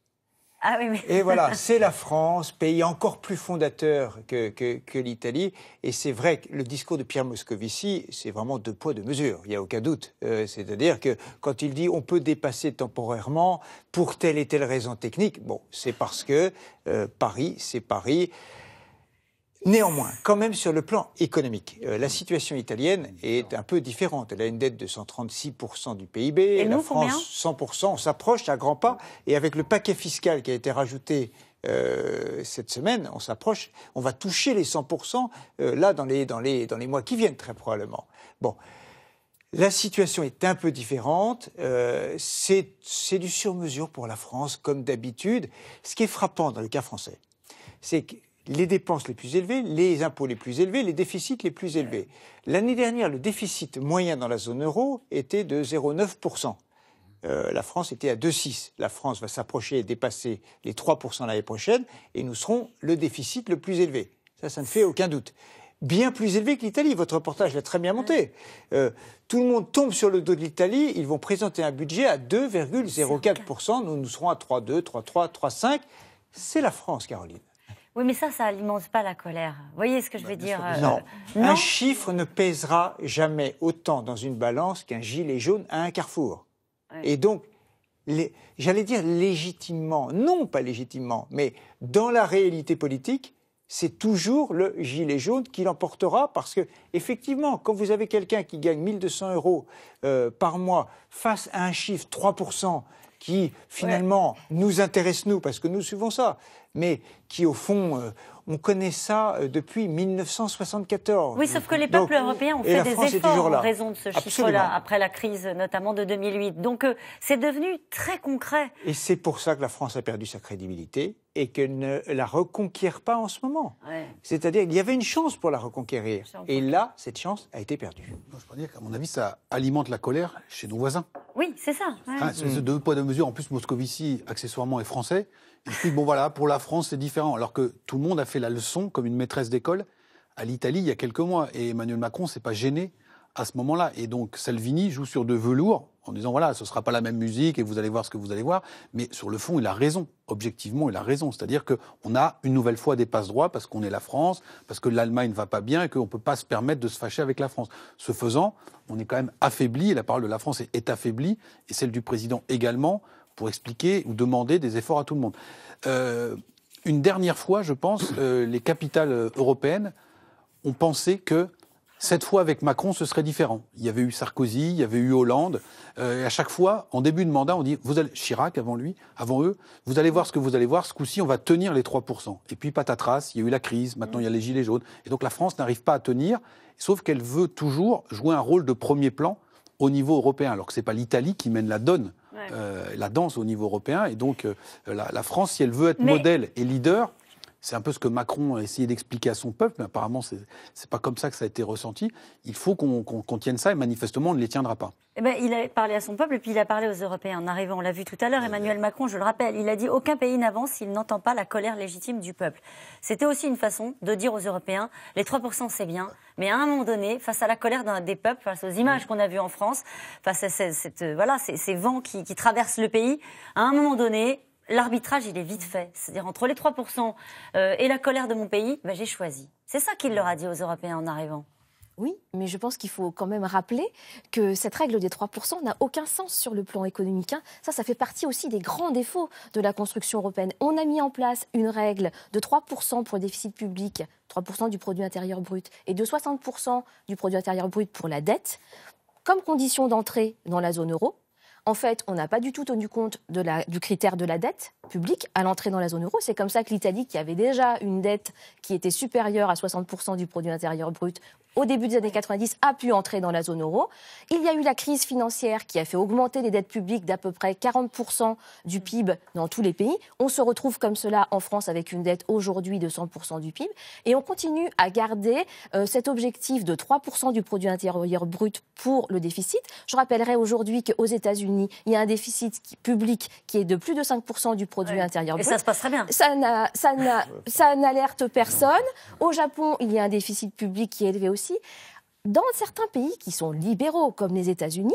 [SPEAKER 1] Ah oui, mais...
[SPEAKER 4] Et voilà, c'est la France, pays encore plus fondateur que l'Italie. Et c'est vrai que le discours de Pierre Moscovici, c'est vraiment deux poids, deux mesures, il n'y a aucun doute. C'est-à-dire que quand il dit on peut dépasser temporairement pour telle et telle raison technique, bon, c'est parce que Paris, c'est Paris. Néanmoins, quand même sur le plan économique, la situation italienne est un peu différente. Elle a une dette de 136% du PIB,
[SPEAKER 1] et
[SPEAKER 4] la
[SPEAKER 1] nous,
[SPEAKER 4] France 100%, on s'approche à grands pas. Et avec le paquet fiscal qui a été rajouté cette semaine, on s'approche, on va toucher les 100% là dans les mois qui viennent très probablement. Bon, la situation est un peu différente, c'est du sur-mesure pour la France comme d'habitude. Ce qui est frappant dans le cas français, c'est que les dépenses les plus élevées, les impôts les plus élevés, les déficits les plus élevés. L'année dernière, le déficit moyen dans la zone euro était de 0,9%. La France était à 2,6%. La France va s'approcher et dépasser les 3% l'année prochaine et nous serons le déficit le plus élevé. Ça ne fait aucun doute. Bien plus élevé que l'Italie. Votre reportage l'a très bien monté. Tout le monde tombe sur le dos de l'Italie. Ils vont présenter un budget à 2,04%. Nous serons à 3,2, 3,3, 3,5%. C'est la France, Caroline.
[SPEAKER 1] Oui, mais ça alimente pas la colère. Vous voyez ce que je veux dire ?
[SPEAKER 4] Non. Un chiffre ne pèsera jamais autant dans une balance qu'un gilet jaune à un carrefour. Ouais. Et donc, j'allais dire légitimement, non pas légitimement, mais dans la réalité politique, c'est toujours le gilet jaune qui l'emportera parce que, effectivement, quand vous avez quelqu'un qui gagne 1 200 € par mois face à un chiffre 3%, qui, finalement, nous intéresse, nous, parce que nous suivons ça, mais qui, au fond, on connaît ça depuis 1974.
[SPEAKER 1] Oui, sauf que les peuples européens ont fait des efforts en raison de ce chiffre-là, après la crise, notamment de 2008. Donc, c'est devenu très concret.
[SPEAKER 4] Et c'est pour ça que la France a perdu sa crédibilité et qu'elle ne la reconquiert pas en ce moment. Ouais. C'est-à-dire qu'il y avait une chance pour la reconquérir. Et là, cette chance a été perdue.
[SPEAKER 3] Je peux dire qu'à mon avis, ça alimente la colère chez nos voisins.
[SPEAKER 1] Oui, c'est ça. Ouais.
[SPEAKER 3] Ce deux poids, deux mesures. En plus, Moscovici, accessoirement, est français. Il explique, bon voilà, pour la France, c'est différent. Alors que tout le monde a fait la leçon, comme une maîtresse d'école, à l'Italie il y a quelques mois. Et Emmanuel Macron ne s'est pas gêné à ce moment-là. Et donc Salvini joue sur de velours en disant voilà, ce ne sera pas la même musique et vous allez voir ce que vous allez voir. Mais sur le fond, il a raison. Objectivement, il a raison. C'est-à-dire qu'on a une nouvelle fois des passe-droits parce qu'on est la France, parce que l'Allemagne ne va pas bien et qu'on ne peut pas se permettre de se fâcher avec la France. Ce faisant, on est quand même affaibli, et la parole de la France est affaiblie, et celle du président également, pour expliquer ou demander des efforts à tout le monde. Une dernière fois, je pense, les capitales européennes ont pensé que cette fois, avec Macron, ce serait différent. Il y avait eu Sarkozy, il y avait eu Hollande. Et à chaque fois, en début de mandat, on dit Chirac avant eux, vous allez voir ce que vous allez voir. Ce coup-ci, on va tenir les 3%. Et puis patatras, il y a eu la crise. Maintenant, il y a les gilets jaunes. Et donc la France n'arrive pas à tenir, sauf qu'elle veut toujours jouer un rôle de premier plan au niveau européen, alors que c'est pas l'Italie qui mène la donne, la danse au niveau européen. Et donc la France, si elle veut être modèle et leader. C'est un peu ce que Macron a essayé d'expliquer à son peuple, mais apparemment, c'est pas comme ça que ça a été ressenti. Il faut qu'on tienne ça, et manifestement, on ne les tiendra pas.
[SPEAKER 1] Eh ben, il a parlé à son peuple, et puis il a parlé aux Européens. En arrivant, on l'a vu tout à l'heure, Emmanuel Macron, je le rappelle, il a dit « Aucun pays n'avance s'il n'entend pas la colère légitime du peuple ». C'était aussi une façon de dire aux Européens « Les 3%, c'est bien, mais à un moment donné, face à la colère des peuples, face aux images qu'on a vues en France, face à ces vents qui traversent le pays, à un moment donné, l'arbitrage, il est vite fait. C'est-à-dire, entre les 3% et la colère de mon pays, j'ai choisi. C'est ça qu'il leur a dit aux Européens en arrivant.
[SPEAKER 5] Oui, mais je pense qu'il faut quand même rappeler que cette règle des 3% n'a aucun sens sur le plan économique. Ça fait partie aussi des grands défauts de la construction européenne. On a mis en place une règle de 3% pour le déficit public, 3% du produit intérieur brut, et de 60% du produit intérieur brut pour la dette, comme condition d'entrée dans la zone euro. En fait, on n'a pas du tout tenu compte du critère de la dette publique à l'entrée dans la zone euro. C'est comme ça que l'Italie, qui avait déjà une dette qui était supérieure à 60% du produit intérieur brut au début des années 90, a pu entrer dans la zone euro. Il y a eu la crise financière qui a fait augmenter les dettes publiques d'à peu près 40% du PIB dans tous les pays. On se retrouve comme cela en France avec une dette aujourd'hui de 100% du PIB. Et on continue à garder cet objectif de 3% du produit intérieur brut pour le déficit. Je rappellerai aujourd'hui qu'aux États-Unis, il y a un déficit public qui est de plus de 5% du produit intérieur brut.
[SPEAKER 1] Et ça se passe très bien.
[SPEAKER 5] Ça n'alerte personne. Au Japon, il y a un déficit public qui est élevé aussi. Dans certains pays qui sont libéraux, comme les États-Unis,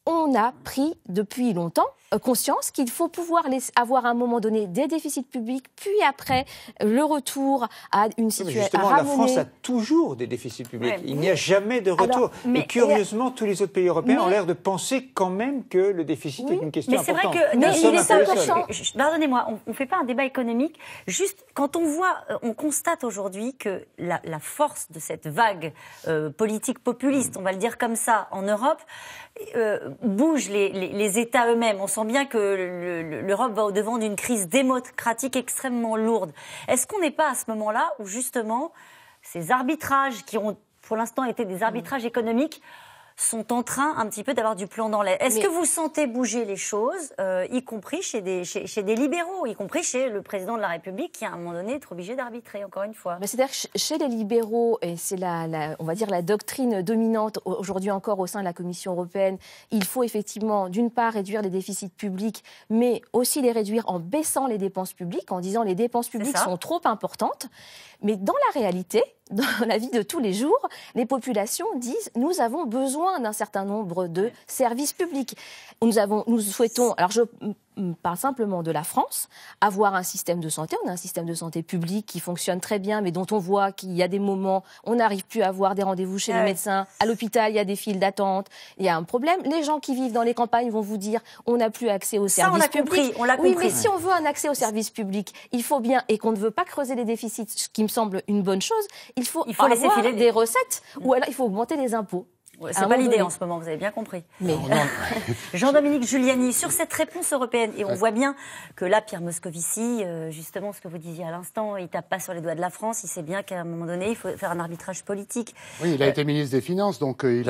[SPEAKER 5] on a pris depuis longtemps conscience qu'il faut pouvoir avoir à un moment donné des déficits publics, puis après le retour à une situation
[SPEAKER 4] justement, la France a toujours des déficits publics. Il n'y a jamais de retour. Et curieusement, tous les autres pays européens ont l'air de penser quand même que le déficit est une question importante.
[SPEAKER 1] Mais c'est vrai que, pardonnez-moi, on ne fait pas un débat économique. Juste, quand on constate aujourd'hui que la force de cette vague politique populiste, on va le dire comme ça, en Europe, bouge les États eux-mêmes. On sent bien que l'Europe va au-devant d'une crise démocratique extrêmement lourde. Est-ce qu'on n'est pas à ce moment-là où justement ces arbitrages qui ont pour l'instant été des arbitrages économiques sont en train un petit peu d'avoir du plomb dans l'aile. Est-ce que vous sentez bouger les choses, y compris chez des libéraux, y compris chez le président de la République qui, à un moment donné, est obligé d'arbitrer, encore une fois?
[SPEAKER 5] C'est-à-dire que chez les libéraux, et c'est on va dire la doctrine dominante aujourd'hui encore au sein de la Commission européenne, il faut effectivement, d'une part, réduire les déficits publics, mais aussi les réduire en baissant les dépenses publiques, en disant les dépenses publiques sont trop importantes. Mais dans la réalité, dans la vie de tous les jours, les populations disent « nous avons besoin d'un certain nombre de services publics ». Nous souhaitons, alors je parle simplement de la France, avoir un système de santé. On a un système de santé public qui fonctionne très bien, mais dont on voit qu'il y a des moments, on n'arrive plus à avoir des rendez-vous chez le médecin. À l'hôpital, il y a des files d'attente. Il y a un problème. Les gens qui vivent dans les campagnes vont vous dire on n'a plus accès aux services publics.
[SPEAKER 1] On l'a compris.
[SPEAKER 5] Oui, mais si on veut un accès aux services publics, il faut bien, et qu'on ne veut pas creuser les déficits, ce qui me semble une bonne chose, il faut
[SPEAKER 1] laisser
[SPEAKER 5] avoir
[SPEAKER 1] filer
[SPEAKER 5] des recettes, ou alors il faut augmenter les impôts.
[SPEAKER 1] C'est pas l'idée en ce moment, vous avez bien compris. Mais Jean-Dominique Giuliani, sur cette réponse européenne, et on voit bien que là, Pierre Moscovici, justement ce que vous disiez à l'instant, il tape pas sur les doigts de la France, il sait bien qu'à un moment donné, il faut faire un arbitrage politique.
[SPEAKER 2] Oui, il a été ministre des Finances, donc il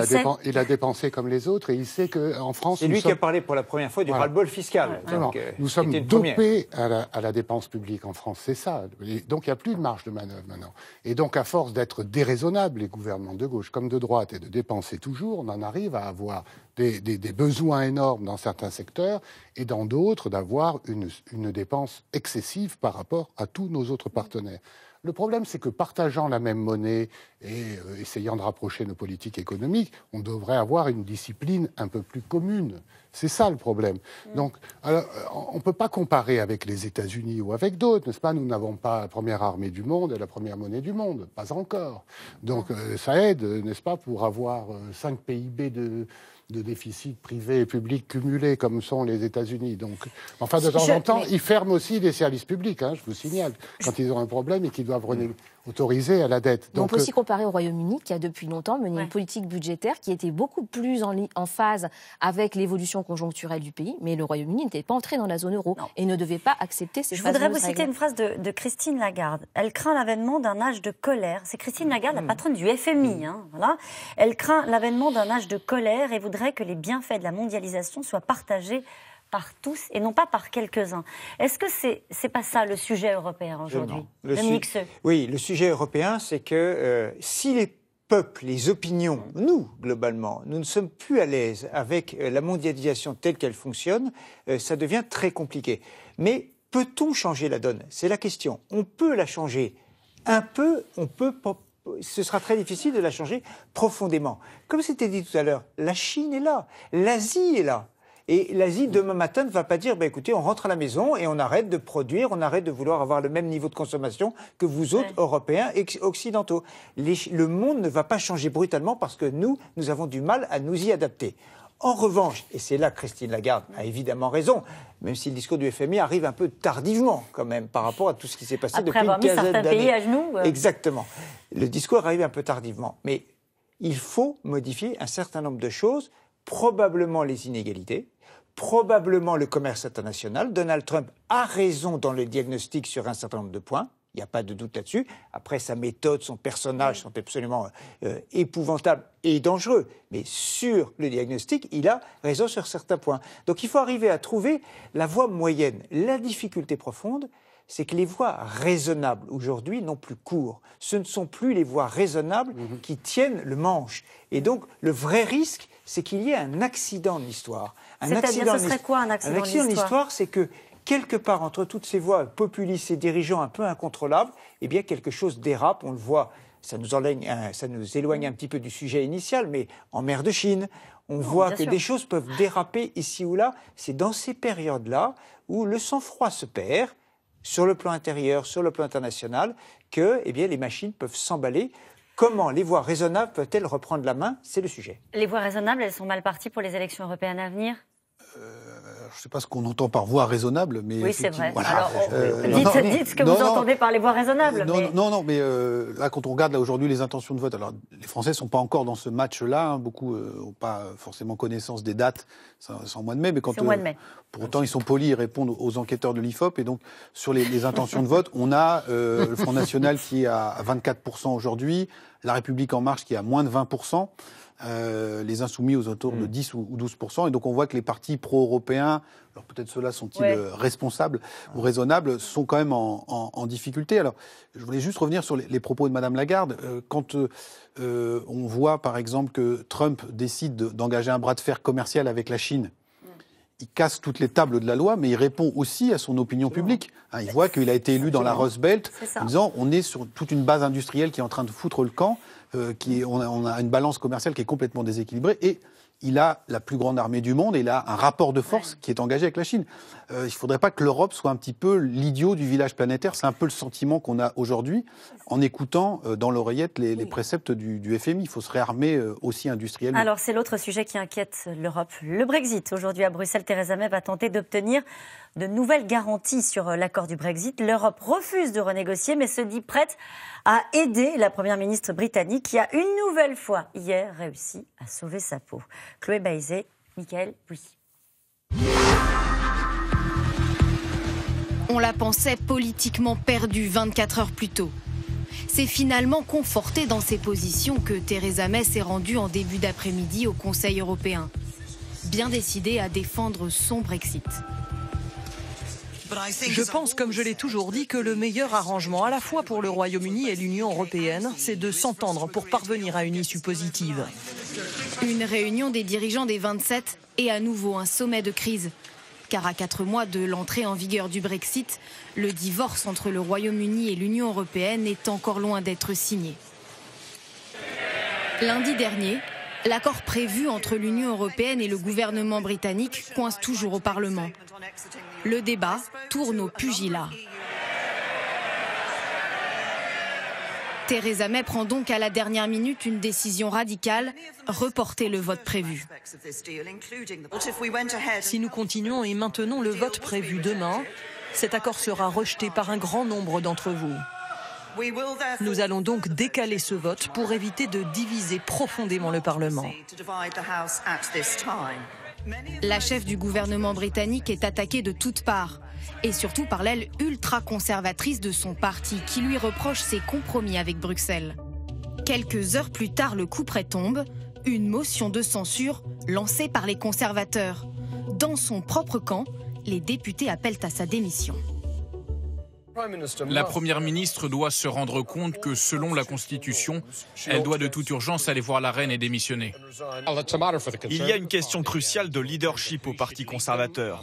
[SPEAKER 2] a dépensé comme les autres, et il sait qu'en France...
[SPEAKER 4] C'est lui qui a parlé pour la première fois du ras-le-bol fiscal.
[SPEAKER 2] Donc, nous sommes dopés à la dépense publique en France, c'est ça. Et donc il n'y a plus de marge de manœuvre maintenant. Et donc à force d'être déraisonnables, les gouvernements de gauche comme de droite, et de dépenser toujours, on en arrive à avoir des besoins énormes dans certains secteurs et dans d'autres d'avoir une dépense excessive par rapport à tous nos autres partenaires. Le problème, c'est que partageant la même monnaie et essayant de rapprocher nos politiques économiques, on devrait avoir une discipline un peu plus commune. C'est ça le problème. Donc, alors, on ne peut pas comparer avec les États-Unis ou avec d'autres, n'est-ce pas? Nous n'avons pas la première armée du monde et la première monnaie du monde, pas encore. Donc, ça aide, n'est-ce pas, pour avoir 5 PIB de déficit privé et public cumulé comme sont les États-Unis. Donc, enfin, de temps en temps, ils ferment aussi des services publics, hein, je vous signale, quand ils ont un problème et qu'ils doivent autoriser à la dette.
[SPEAKER 5] Donc, on peut aussi comparer au Royaume-Uni, qui a depuis longtemps mené une politique budgétaire qui était beaucoup plus en phase avec l'évolution conjoncturelle du pays, mais le Royaume-Uni n'était pas entré dans la zone euro et ne devait pas accepter ces
[SPEAKER 1] Je voudrais vous citer une phrase de Christine Lagarde. Elle craint l'avènement d'un âge de colère. C'est Christine Lagarde, la patronne du FMI. Hein, voilà. Elle craint l'avènement d'un âge de colère et voudrait que les bienfaits de la mondialisation soient partagés par tous et non pas par quelques-uns. Est-ce que c'est pas ça le sujet européen aujourd'hui?
[SPEAKER 4] Oui, le sujet européen, c'est que si les peuples, les opinions, nous, globalement, nous ne sommes plus à l'aise avec la mondialisation telle qu'elle fonctionne, ça devient très compliqué. Mais peut-on changer la donne? C'est la question. On peut la changer un peu, ce sera très difficile de la changer profondément. Comme c'était dit tout à l'heure, la Chine est là, l'Asie est là. Et l'Asie, demain matin, ne va pas dire, écoutez, on rentre à la maison et on arrête de produire, on arrête de vouloir avoir le même niveau de consommation que vous autres, Européens et Occidentaux. Le monde ne va pas changer brutalement parce que nous avons du mal à nous y adapter. En revanche, et c'est là que Christine Lagarde a évidemment raison, même si le discours du FMI arrive un peu tardivement quand même par rapport à tout ce qui s'est passé depuis une quinzaine d'années. Après avoir mis certains pays à genoux.
[SPEAKER 1] Exactement.
[SPEAKER 4] Le discours arrive un peu tardivement. Mais il faut modifier un certain nombre de choses, probablement les inégalités, probablement le commerce international. Donald Trump a raison dans le diagnostic sur un certain nombre de points. Il n'y a pas de doute là-dessus. Après, sa méthode, son personnage sont absolument épouvantables et dangereux. Mais sur le diagnostic, il a raison sur certains points. Donc il faut arriver à trouver la voie moyenne. La difficulté profonde, c'est que les voies raisonnables aujourd'hui n'ont plus cours. Ce ne sont plus les voies raisonnables qui tiennent le manche. Et donc le vrai risque, c'est qu'il y ait un accident de l'histoire.
[SPEAKER 1] C'est-à-dire, ce serait quoi un accident de
[SPEAKER 4] l'histoire? C'est que quelque part entre toutes ces voix populistes et dirigeants un peu incontrôlables, eh bien quelque chose dérape, on le voit, ça nous éloigne un petit peu du sujet initial, mais en mer de Chine, on voit que des choses peuvent déraper ici ou là. C'est dans ces périodes-là où le sang-froid se perd, sur le plan intérieur, sur le plan international, que les machines peuvent s'emballer. Comment les voies raisonnables peuvent-elles reprendre la main? C'est le sujet.
[SPEAKER 1] Les voies raisonnables, elles sont mal parties pour les élections européennes à venir?
[SPEAKER 3] Je ne sais pas ce qu'on entend par voie raisonnable, mais...
[SPEAKER 1] Oui, c'est vrai.
[SPEAKER 3] Voilà.
[SPEAKER 1] Alors, dites ce que vous entendez par les voies raisonnables.
[SPEAKER 3] Mais là, quand on regarde aujourd'hui les intentions de vote, alors les Français ne sont pas encore dans ce match-là, hein, beaucoup n'ont pas forcément connaissance des dates, c'est en mois de mai, mais quand pour autant ils sont polis, ils répondent aux enquêteurs de l'IFOP, et donc sur les intentions de vote, on a le Front National qui est à 24% aujourd'hui, La République En Marche qui est à moins de 20%, les Insoumis aux alentours de 10 ou 12%. Et donc on voit que les partis pro-européens, alors peut-être ceux-là sont-ils responsables ou raisonnables, sont quand même en difficulté. Alors je voulais juste revenir sur les propos de Madame Lagarde. Quand on voit par exemple que Trump décide d'engager un bras de fer commercial avec la Chine, il casse toutes les tables de la loi, mais il répond aussi à son opinion publique. Il voit qu'il a été élu dans la Rust Belt en disant on est sur toute une base industrielle qui est en train de foutre le camp, on a une balance commerciale qui est complètement déséquilibrée, et il a la plus grande armée du monde et il a un rapport de force qui est engagé avec la Chine. Il ne faudrait pas que l'Europe soit un petit peu l'idiot du village planétaire. C'est un peu le sentiment qu'on a aujourd'hui en écoutant dans l'oreillette les préceptes du FMI. Il faut se réarmer aussi industriellement.
[SPEAKER 1] Alors c'est l'autre sujet qui inquiète l'Europe, le Brexit. Aujourd'hui à Bruxelles, Theresa May va tenter d'obtenir de nouvelles garanties sur l'accord du Brexit. L'Europe refuse de renégocier mais se dit prête à aider la première ministre britannique qui a une nouvelle fois hier réussi à sauver sa peau. Chloé Baïzé, Michael Bouy.
[SPEAKER 16] On la pensait politiquement perdue 24 heures plus tôt. C'est finalement confortée dans ses positions que Theresa May s'est rendue en début d'après-midi au Conseil européen. Bien décidée à défendre son Brexit.
[SPEAKER 14] Je pense, comme je l'ai toujours dit, que le meilleur arrangement à la fois pour le Royaume-Uni et l'Union européenne, c'est de s'entendre pour parvenir à une issue positive.
[SPEAKER 16] Une réunion des dirigeants des 27 et à nouveau un sommet de crise. Car à 4 mois de l'entrée en vigueur du Brexit, le divorce entre le Royaume-Uni et l'Union européenne est encore loin d'être signé. Lundi dernier, l'accord prévu entre l'Union européenne et le gouvernement britannique coince toujours au Parlement. Le débat tourne au pugilat. Theresa May prend donc à la dernière minute une décision radicale, reporter le vote prévu.
[SPEAKER 14] Si nous continuons et maintenons le vote prévu demain, cet accord sera rejeté par un grand nombre d'entre vous. Nous allons donc décaler ce vote pour éviter de diviser profondément le Parlement.
[SPEAKER 16] La chef du gouvernement britannique est attaquée de toutes parts, et surtout par l'aile ultra-conservatrice de son parti qui lui reproche ses compromis avec Bruxelles. Quelques heures plus tard, le couperet tombe, une motion de censure lancée par les conservateurs. Dans son propre camp, les députés appellent à sa démission.
[SPEAKER 13] La Première ministre doit se rendre compte que, selon la Constitution, elle doit de toute urgence aller voir la reine et démissionner.
[SPEAKER 15] Il y a une question cruciale de leadership au Parti conservateur.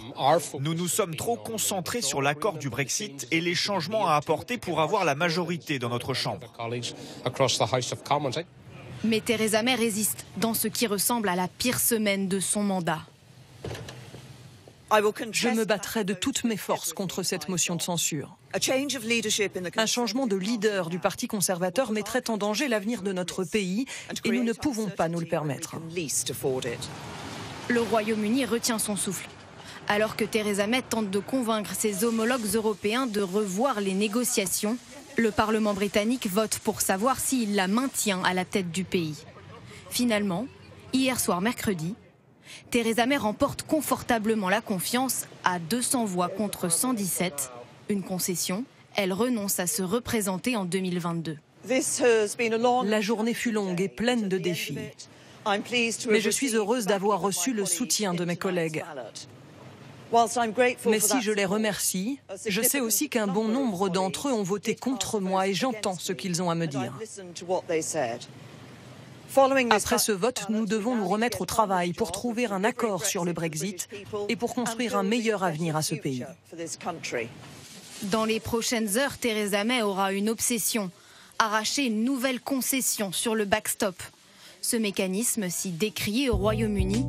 [SPEAKER 15] Nous nous sommes trop concentrés sur l'accord du Brexit et les changements à apporter pour avoir la majorité dans notre Chambre.
[SPEAKER 16] Mais Theresa May résiste dans ce qui ressemble à la pire semaine de son mandat.
[SPEAKER 14] Je me battrai de toutes mes forces contre cette motion de censure. Un changement de leader du Parti conservateur mettrait en danger l'avenir de notre pays et nous ne pouvons pas nous le permettre.
[SPEAKER 16] Le Royaume-Uni retient son souffle, alors que Theresa May tente de convaincre ses homologues européens de revoir les négociations. Le Parlement britannique vote pour savoir s'il la maintient à la tête du pays. Finalement, hier soir mercredi, Theresa May remporte confortablement la confiance à 200 voix contre 117. Une concession, elle renonce à se représenter en 2022.
[SPEAKER 14] La journée fut longue et pleine de défis. Mais je suis heureuse d'avoir reçu le soutien de mes collègues. Mais si je les remercie, je sais aussi qu'un bon nombre d'entre eux ont voté contre moi et j'entends ce qu'ils ont à me dire. Après ce vote, nous devons nous remettre au travail pour trouver un accord sur le Brexit et pour construire un meilleur avenir à ce pays.
[SPEAKER 16] Dans les prochaines heures, Theresa May aura une obsession, arracher une nouvelle concession sur le backstop. Ce mécanisme, si décrié au Royaume-Uni,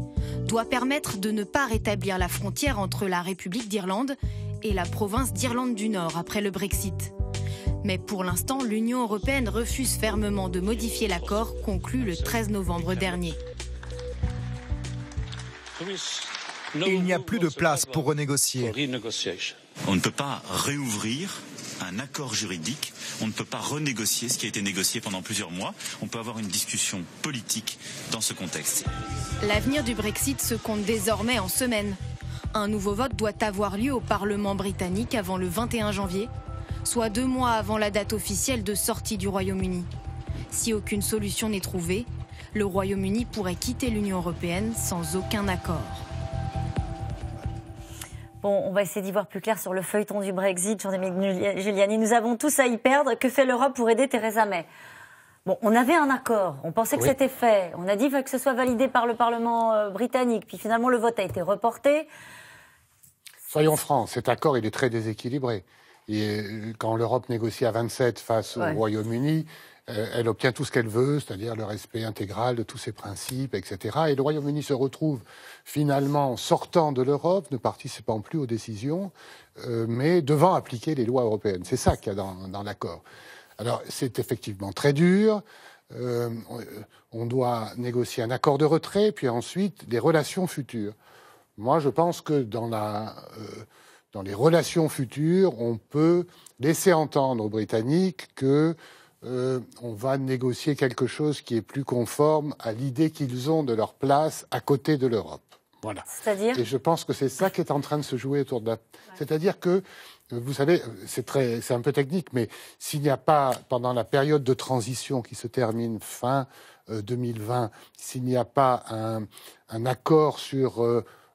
[SPEAKER 16] doit permettre de ne pas rétablir la frontière entre la République d'Irlande et la province d'Irlande du Nord après le Brexit. Mais pour l'instant, l'Union européenne refuse fermement de modifier l'accord conclu le 13 novembre dernier.
[SPEAKER 11] Il n'y a plus de place pour renégocier.
[SPEAKER 7] On ne peut pas réouvrir un accord juridique, on ne peut pas renégocier ce qui a été négocié pendant plusieurs mois. On peut avoir une discussion politique dans ce contexte.
[SPEAKER 16] L'avenir du Brexit se compte désormais en semaines. Un nouveau vote doit avoir lieu au Parlement britannique avant le 21 janvier, soit 2 mois avant la date officielle de sortie du Royaume-Uni. Si aucune solution n'est trouvée, le Royaume-Uni pourrait quitter l'Union européenne sans aucun accord.
[SPEAKER 1] Bon, on va essayer d'y voir plus clair sur le feuilleton du Brexit. Jean-Dominique Giuliani, nous avons tous à y perdre. Que fait l'Europe pour aider Theresa May ? Bon, on avait un accord, on pensait que c'était fait. On a dit que ce soit validé par le Parlement britannique. Puis finalement, le vote a été reporté.
[SPEAKER 2] Soyons francs, cet accord, il est très déséquilibré. Et quand l'Europe négocie à 27 face au Royaume-Uni, elle obtient tout ce qu'elle veut, c'est-à-dire le respect intégral de tous ses principes, etc. Et le Royaume-Uni se retrouve finalement sortant de l'Europe, ne participant plus aux décisions, mais devant appliquer les lois européennes. C'est ça qu'il y a dans l'accord. Alors, c'est effectivement très dur. On doit négocier un accord de retrait, puis ensuite des relations futures. Moi, je pense que dans les relations futures, on peut laisser entendre aux Britanniques que on va négocier quelque chose qui est plus conforme à l'idée qu'ils ont de leur place à côté de l'Europe. Voilà.
[SPEAKER 1] C'est-à-dire ?
[SPEAKER 2] Et je pense que c'est ça qui est en train de se jouer autour de la... C'est-à-dire que, vous savez, c'est un peu technique, mais s'il n'y a pas, pendant la période de transition qui se termine fin 2020, s'il n'y a pas un accord sur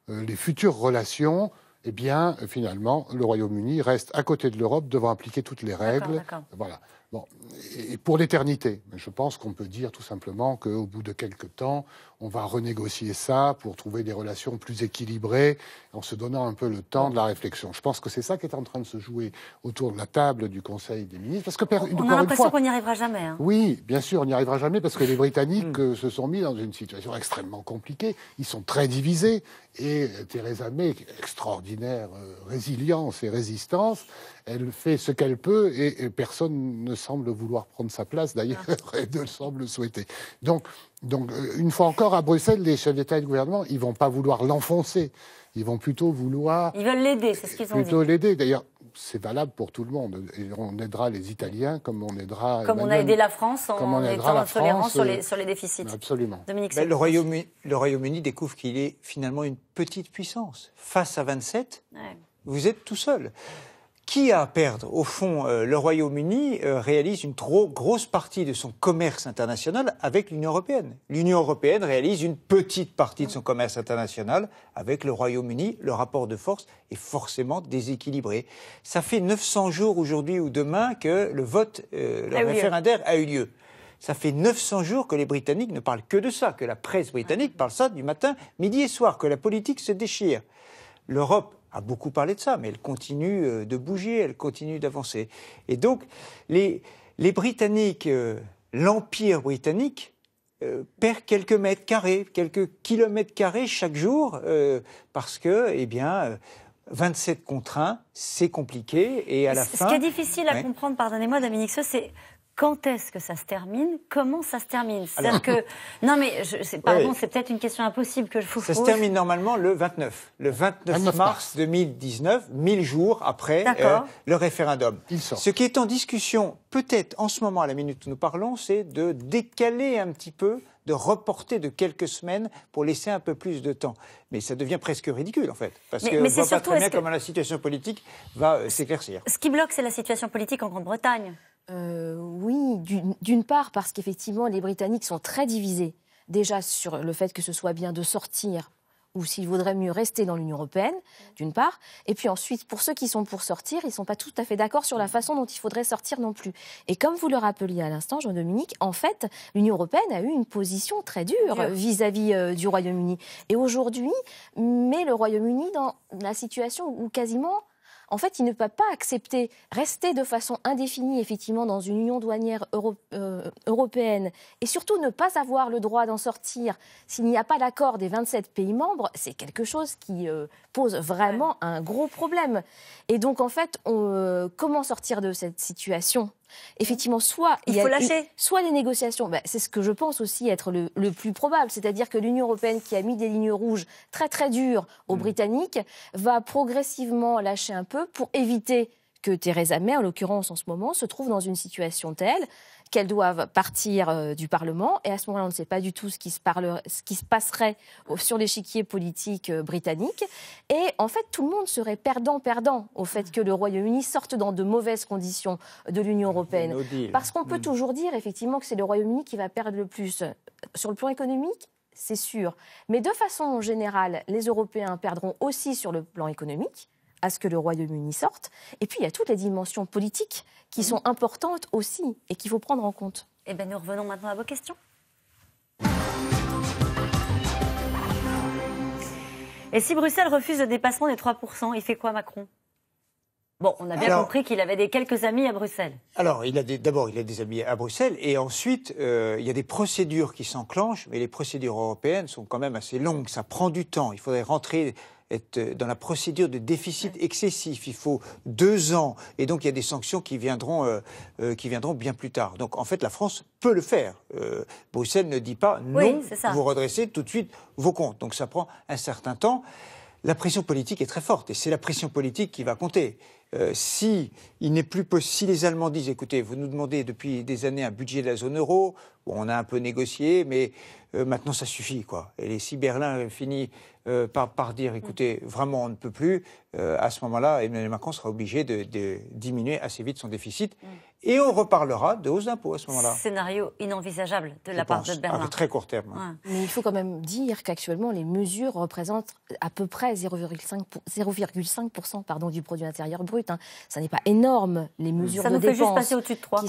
[SPEAKER 2] les futures relations, eh bien, finalement, le Royaume-Uni reste à côté de l'Europe, devant appliquer toutes les règles. Voilà. Bon, et pour l'éternité. Je pense qu'on peut dire tout simplement qu'au bout de quelques temps, on va renégocier ça pour trouver des relations plus équilibrées, en se donnant un peu le temps de la réflexion. Je pense que c'est ça qui est en train de se jouer autour de la table du Conseil des ministres. Parce que,
[SPEAKER 1] on a l'impression qu'on n'y arrivera jamais. Hein.
[SPEAKER 2] Oui, bien sûr, on n'y arrivera jamais parce que les Britanniques se sont mis dans une situation extrêmement compliquée. Ils sont très divisés. Et Theresa May, extraordinaire résilience et résistance, elle fait ce qu'elle peut et personne ne semble vouloir prendre sa place, d'ailleurs, et ne semble le souhaiter. Donc, une fois encore, à Bruxelles, les chefs d'État et de gouvernement, ils vont pas vouloir l'enfoncer. Ils vont plutôt vouloir...
[SPEAKER 1] Ils veulent l'aider, c'est ce qu'ils ont dit.
[SPEAKER 2] Plutôt l'aider. D'ailleurs, c'est valable pour tout le monde. Et on aidera les Italiens comme on aidera...
[SPEAKER 1] Comme on a aidé la France en étant tolérant sur les déficits.
[SPEAKER 2] Absolument.
[SPEAKER 1] Dominique
[SPEAKER 4] le Royaume-Uni découvre qu'il est finalement une petite puissance. Face à 27, vous êtes tout seul. Qui a à perdre? Au fond, le Royaume-Uni réalise une trop grosse partie de son commerce international avec l'Union européenne. L'Union européenne réalise une petite partie de son commerce international avec le Royaume-Uni. Le rapport de force est forcément déséquilibré. Ça fait 900 jours aujourd'hui ou demain que le vote, le référendaire a eu lieu. Ça fait 900 jours que les Britanniques ne parlent que de ça, que la presse britannique parle ça du matin, midi et soir, que la politique se déchire. L'Europe a beaucoup parlé de ça, mais elle continue de bouger, elle continue d'avancer. Et donc, les Britanniques, l'Empire britannique, perd quelques mètres carrés, quelques kilomètres carrés chaque jour, parce que, 27 contre 1, c'est compliqué, et à la fin...
[SPEAKER 1] Ce qui est difficile à comprendre, pardonnez-moi Dominique Seux, c'est... Quand est-ce que ça se termine? Comment ça se termine? C'est-à-dire que... Non mais, c'est peut-être une question impossible que je vous pose.
[SPEAKER 4] Ça se termine normalement le 29. Le 29 mars 2019, 1000 jours après le référendum. Ce qui est en discussion, peut-être en ce moment, à la minute où nous parlons, c'est de décaler un petit peu, de reporter de quelques semaines pour laisser un peu plus de temps. Mais ça devient presque ridicule, en fait. Parce qu'on ne voit pas très bien comment la situation politique va s'éclaircir.
[SPEAKER 1] Ce qui bloque, c'est la situation politique en Grande-Bretagne.
[SPEAKER 5] Oui, d'une part parce qu'effectivement les Britanniques sont très divisés déjà sur le fait que ce soit bien de sortir ou s'il vaudrait mieux rester dans l'Union européenne, d'une part, et puis ensuite pour ceux qui sont pour sortir, ils ne sont pas tout à fait d'accord sur la façon dont il faudrait sortir non plus. Et comme vous le rappeliez à l'instant, Jean-Dominique, en fait, l'Union européenne a eu une position très dure vis-à-vis du Royaume-Uni. Et aujourd'hui, met le Royaume-Uni dans la situation où quasiment... En fait, il ne peut pas accepter, rester de façon indéfinie, effectivement, dans une union douanière européenne et surtout ne pas avoir le droit d'en sortir s'il n'y a pas l'accord des 27 pays membres, c'est quelque chose qui pose vraiment un gros problème. Et donc, en fait, comment sortir de cette situation ? Effectivement, soit les négociations, c'est ce que je pense aussi être le plus probable, c'est-à-dire que l'Union européenne qui a mis des lignes rouges très très dures aux Britanniques va progressivement lâcher un peu pour éviter que Theresa May, en l'occurrence en ce moment, se trouve dans une situation telle qu'elle doive partir du Parlement. Et à ce moment-là, on ne sait pas du tout ce qui se passerait sur l'échiquier politique britannique. Et en fait, tout le monde serait perdant-perdant au fait que le Royaume-Uni sorte dans de mauvaises conditions de l'Union européenne. Parce qu'on peut toujours dire, effectivement, que c'est le Royaume-Uni qui va perdre le plus. Sur le plan économique, c'est sûr. Mais de façon générale, les Européens perdront aussi sur le plan économique à ce que le Royaume-Uni sorte. Et puis, il y a toutes les dimensions politiques qui sont importantes aussi et qu'il faut prendre en compte.
[SPEAKER 1] Eh bien, nous revenons maintenant à vos questions. Et si Bruxelles refuse le dépassement des 3%, il fait quoi Macron ? Bon, on a bien compris qu'il avait quelques amis à Bruxelles.
[SPEAKER 4] Alors, d'abord, il a des amis à Bruxelles, et ensuite, il y a des procédures qui s'enclenchent, mais les procédures européennes sont quand même assez longues, ça prend du temps, il faudrait être dans la procédure de déficit excessif, il faut 2 ans, et donc il y a des sanctions qui viendront bien plus tard. Donc en fait, la France peut le faire. Bruxelles ne dit pas non, vous redressez tout de suite vos comptes. Donc ça prend un certain temps. La pression politique est très forte, et c'est la pression politique qui va compter. Si les Allemands disent, écoutez, vous nous demandez depuis des années un budget de la zone euro, bon, on a un peu négocié, mais maintenant ça suffit, quoi. Et si Berlin finit par dire, écoutez, vraiment on ne peut plus, à ce moment-là, Emmanuel Macron sera obligé de diminuer assez vite son déficit, Et on reparlera de hausse d'impôts à ce moment-là.
[SPEAKER 1] Scénario inenvisageable de la part de Berlin.
[SPEAKER 4] À très court terme.
[SPEAKER 1] Ouais.
[SPEAKER 5] Mais il faut quand même dire qu'actuellement, les mesures représentent à peu près 0,5% du produit intérieur brut. Hein. Ça n'est pas énorme, les mesures de dépenses.
[SPEAKER 1] Ça nous fait juste passer au-dessus de 3.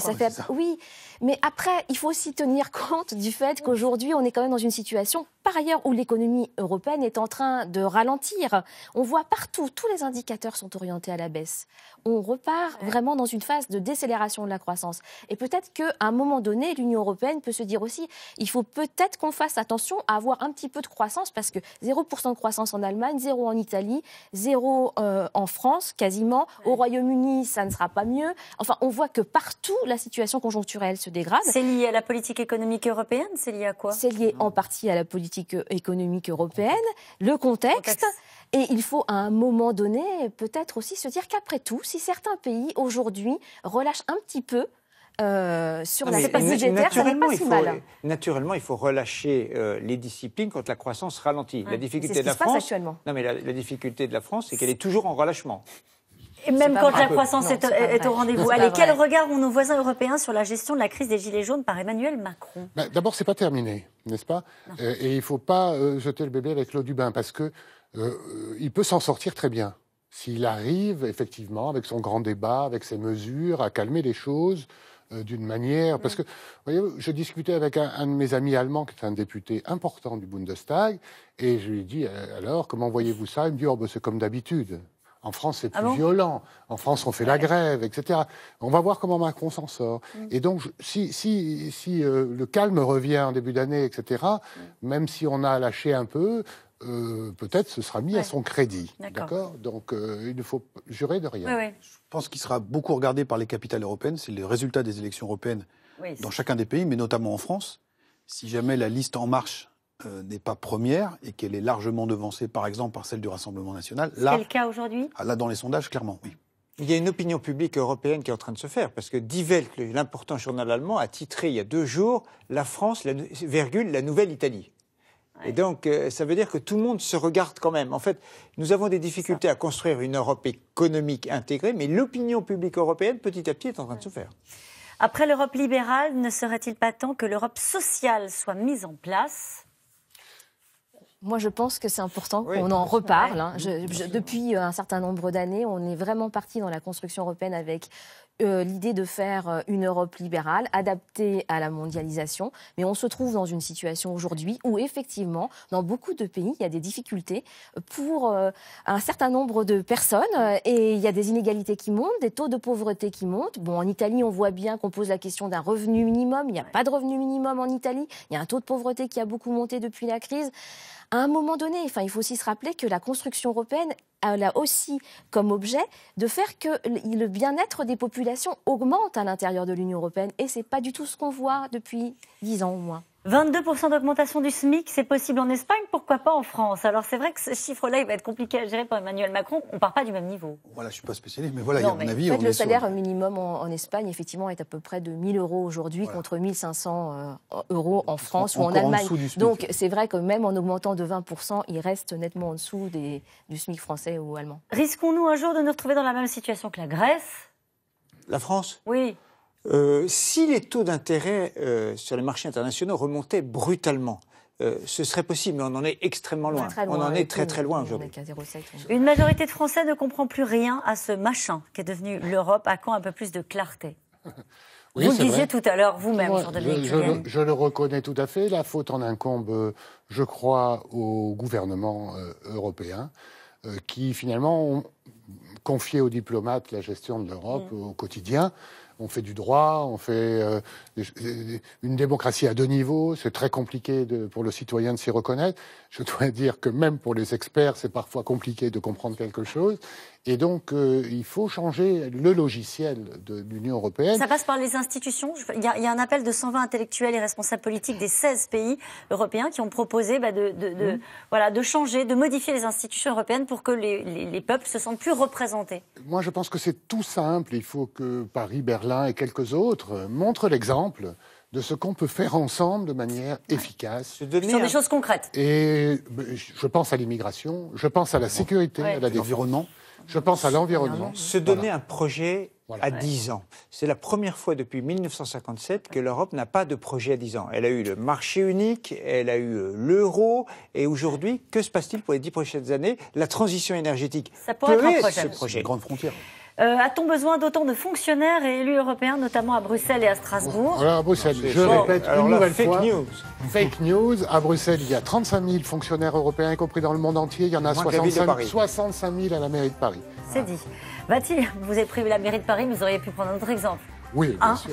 [SPEAKER 5] Oui, mais après, il faut aussi tenir compte du fait qu'aujourd'hui, on est quand même dans une situation, par ailleurs, où l'économie européenne est en train de ralentir. On voit partout, tous les indicateurs sont orientés à la baisse. On repart vraiment dans une phase de décélération de la croissance. Et peut-être qu'à un moment donné, l'Union européenne peut se dire aussi, il faut peut-être qu'on fasse attention à avoir un petit peu de croissance, parce que 0% de croissance en Allemagne, 0 en Italie, 0 en France, quasiment. Au Royaume-Uni, ça ne sera pas mieux. Enfin, on voit que partout, la situation conjoncturelle se dégrade.
[SPEAKER 1] C'est lié à la politique économique européenne? C'est lié à quoi?
[SPEAKER 5] C'est lié en partie à la politique économique européenne, le contexte. Et il faut à un moment donné peut-être aussi se dire qu'après tout, si certains pays aujourd'hui relâchent un petit peu sur l'aspect budgétaire, ça n'est pas si mal.
[SPEAKER 4] Naturellement, il faut relâcher les disciplines quand la croissance ralentit.
[SPEAKER 5] Ouais.
[SPEAKER 4] La difficulté
[SPEAKER 5] c'est ce
[SPEAKER 4] de la
[SPEAKER 5] qui se passe
[SPEAKER 4] France,
[SPEAKER 5] actuellement.
[SPEAKER 4] non mais la difficulté de la France, c'est qu'elle est toujours en relâchement.
[SPEAKER 1] Et même quand
[SPEAKER 5] vrai.
[SPEAKER 1] la croissance est au rendez-vous. Allez, quel regard ont nos voisins européens sur la gestion de la crise des Gilets jaunes par Emmanuel Macron?
[SPEAKER 2] D'abord, c'est pas terminé, n'est-ce pas? Et il ne faut pas jeter le bébé avec l'eau du bain, parce que il peut s'en sortir très bien. S'il arrive, effectivement, avec son grand débat, avec ses mesures, à calmer les choses d'une manière... Parce que, vous voyez, je discutais avec un de mes amis allemands, qui est un député important du Bundestag, et je lui ai dit, alors, comment voyez-vous ça? Il me dit, c'est comme d'habitude. En France, c'est plus violent. En France, on fait la grève, etc. On va voir comment Macron s'en sort. Et donc, si le calme revient en début d'année, etc., même si on a lâché un peu... peut-être ce sera mis à son crédit. D'accord. Donc, il ne faut jurer de rien.
[SPEAKER 3] Je pense qu'il sera beaucoup regardé par les capitales européennes. C'est le résultat des élections européennes dans chacun des pays, mais notamment en France. Si jamais la liste En Marche n'est pas première et qu'elle est largement devancée, par exemple, par celle du Rassemblement national...
[SPEAKER 1] C'est le cas aujourd'hui?
[SPEAKER 3] Là, dans les sondages, clairement, oui.
[SPEAKER 4] Il y a une opinion publique européenne qui est en train de se faire, parce que Die Welt, l'important journal allemand, a titré il y a 2 jours « La France, la nouvelle Italie ». Et donc, ça veut dire que tout le monde se regarde quand même. En fait, nous avons des difficultés à construire une Europe économique intégrée, mais l'opinion publique européenne, petit à petit, est en train de se faire.
[SPEAKER 1] Après l'Europe libérale, ne serait-il pas temps que l'Europe sociale soit mise en place?
[SPEAKER 5] Moi, je pense que c'est important qu'on en reparle. Hein. Depuis un certain nombre d'années, on est vraiment parti dans la construction européenne avec l'idée de faire une Europe libérale, adaptée à la mondialisation. Mais on se trouve dans une situation aujourd'hui où, effectivement, dans beaucoup de pays, il y a des difficultés pour un certain nombre de personnes. Et il y a des inégalités qui montent, des taux de pauvreté qui montent. Bon, en Italie, on voit bien qu'on pose la question d'un revenu minimum. Il n'y a pas de revenu minimum en Italie. Il y a un taux de pauvreté qui a beaucoup monté depuis la crise. À un moment donné, il faut aussi se rappeler que la construction européenne elle a aussi comme objet de faire que le bien-être des populations augmente à l'intérieur de l'Union européenne. Et ce n'est pas du tout ce qu'on voit depuis 10 ans au moins.
[SPEAKER 1] 22% d'augmentation du SMIC, c'est possible en Espagne, pourquoi pas en France? Alors c'est vrai que ce chiffre-là, il va être compliqué à gérer par Emmanuel Macron. On ne part pas du même niveau.
[SPEAKER 3] Voilà, je ne suis pas spécialiste, mais voilà, à mon avis...
[SPEAKER 5] En fait, le salaire minimum en Espagne, effectivement, est à peu près de 1 000 € aujourd'hui, contre 1 500 € en France ou en Allemagne. Donc c'est vrai que même en augmentant de 20%, il reste nettement en dessous du SMIC français ou allemand.
[SPEAKER 1] Risquons-nous un jour de nous retrouver dans la même situation que la Grèce?
[SPEAKER 4] La France?
[SPEAKER 1] Oui.
[SPEAKER 4] Si les taux d'intérêt sur les marchés internationaux remontaient brutalement, ce serait possible, mais on en est extrêmement loin. On en est très très loin aujourd'hui.
[SPEAKER 1] Une majorité de Français ne comprend plus rien à ce machin qui est devenu l'Europe. À quand un peu plus de clarté? Oui, vous le disiez tout à l'heure vous-même, Jean-Dominique.
[SPEAKER 2] Je le reconnais tout à fait. La faute en incombe, je crois, au gouvernement européen qui finalement ont confié aux diplomates la gestion de l'Europe au quotidien. On fait du droit, on fait une démocratie à 2 niveaux. C'est très compliqué pour le citoyen de s'y reconnaître. Je dois dire que même pour les experts, c'est parfois compliqué de comprendre quelque chose. Et donc, il faut changer le logiciel de l'Union européenne.
[SPEAKER 1] Ça passe par les institutions. Il y a un appel de 120 intellectuels et responsables politiques des 16 pays européens qui ont proposé de changer, de modifier les institutions européennes pour que les peuples se sentent plus représentés.
[SPEAKER 2] Moi, je pense que c'est tout simple. Il faut que Paris, Berlin et quelques autres montrent l'exemple de ce qu'on peut faire ensemble de manière efficace.
[SPEAKER 1] Sur des choses concrètes.
[SPEAKER 2] Et je pense à l'immigration, je pense à la sécurité, à la défense. Je pense à l'environnement.
[SPEAKER 4] Se donner un projet à 10 ans. C'est la première fois depuis 1957 que l'Europe n'a pas de projet à 10 ans. Elle a eu le marché unique, elle a eu l'euro, et aujourd'hui, que se passe-t-il pour les 10 prochaines années? La transition énergétique
[SPEAKER 1] Ça pourrait être un
[SPEAKER 4] ce
[SPEAKER 1] projet.
[SPEAKER 4] projet.
[SPEAKER 3] Une grande frontière.
[SPEAKER 1] A-t-on besoin d'autant de fonctionnaires et élus européens, notamment à Bruxelles et à Strasbourg?
[SPEAKER 2] Alors à Bruxelles, je répète une nouvelle fois. Fake news. À Bruxelles, il y a 35 000 fonctionnaires européens, y compris dans le monde entier. Il y en a 65 000 à la mairie de Paris.
[SPEAKER 1] C'est dit. Vous avez pris la mairie de Paris, mais vous auriez pu prendre un autre exemple.
[SPEAKER 2] Oui, bien sûr.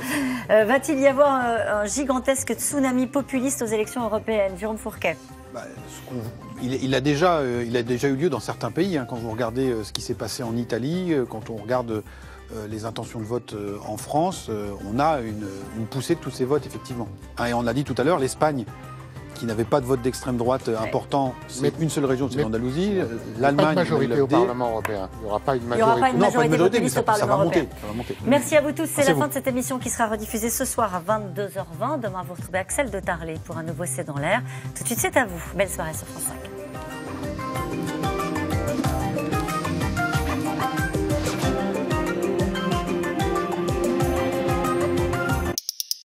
[SPEAKER 1] Va-t-il y avoir un gigantesque tsunami populiste aux élections européennes? Jérôme Fourquet.
[SPEAKER 3] Il a déjà eu lieu dans certains pays. Quand vous regardez ce qui s'est passé en Italie, quand on regarde les intentions de vote en France, on a une poussée de tous ces votes, effectivement. Et on l'a dit tout à l'heure, l'Espagne, qui n'avait pas de vote d'extrême droite important, c'est une seule région, c'est l'Andalousie.
[SPEAKER 2] L'Allemagne, pas de majorité au Parlement européen. Il n'y aura pas une majorité.
[SPEAKER 1] Il n'y aura pas une majorité populiste au Parlement européen.
[SPEAKER 3] Ça va monter.
[SPEAKER 1] Merci à vous tous. C'est la fin de cette émission qui sera rediffusée ce soir à 22h20. Demain, vous retrouvez Axel de Tarlé pour un nouveau C'est dans l'air. Tout de suite, c'est à vous. Belle soirée sur France 5.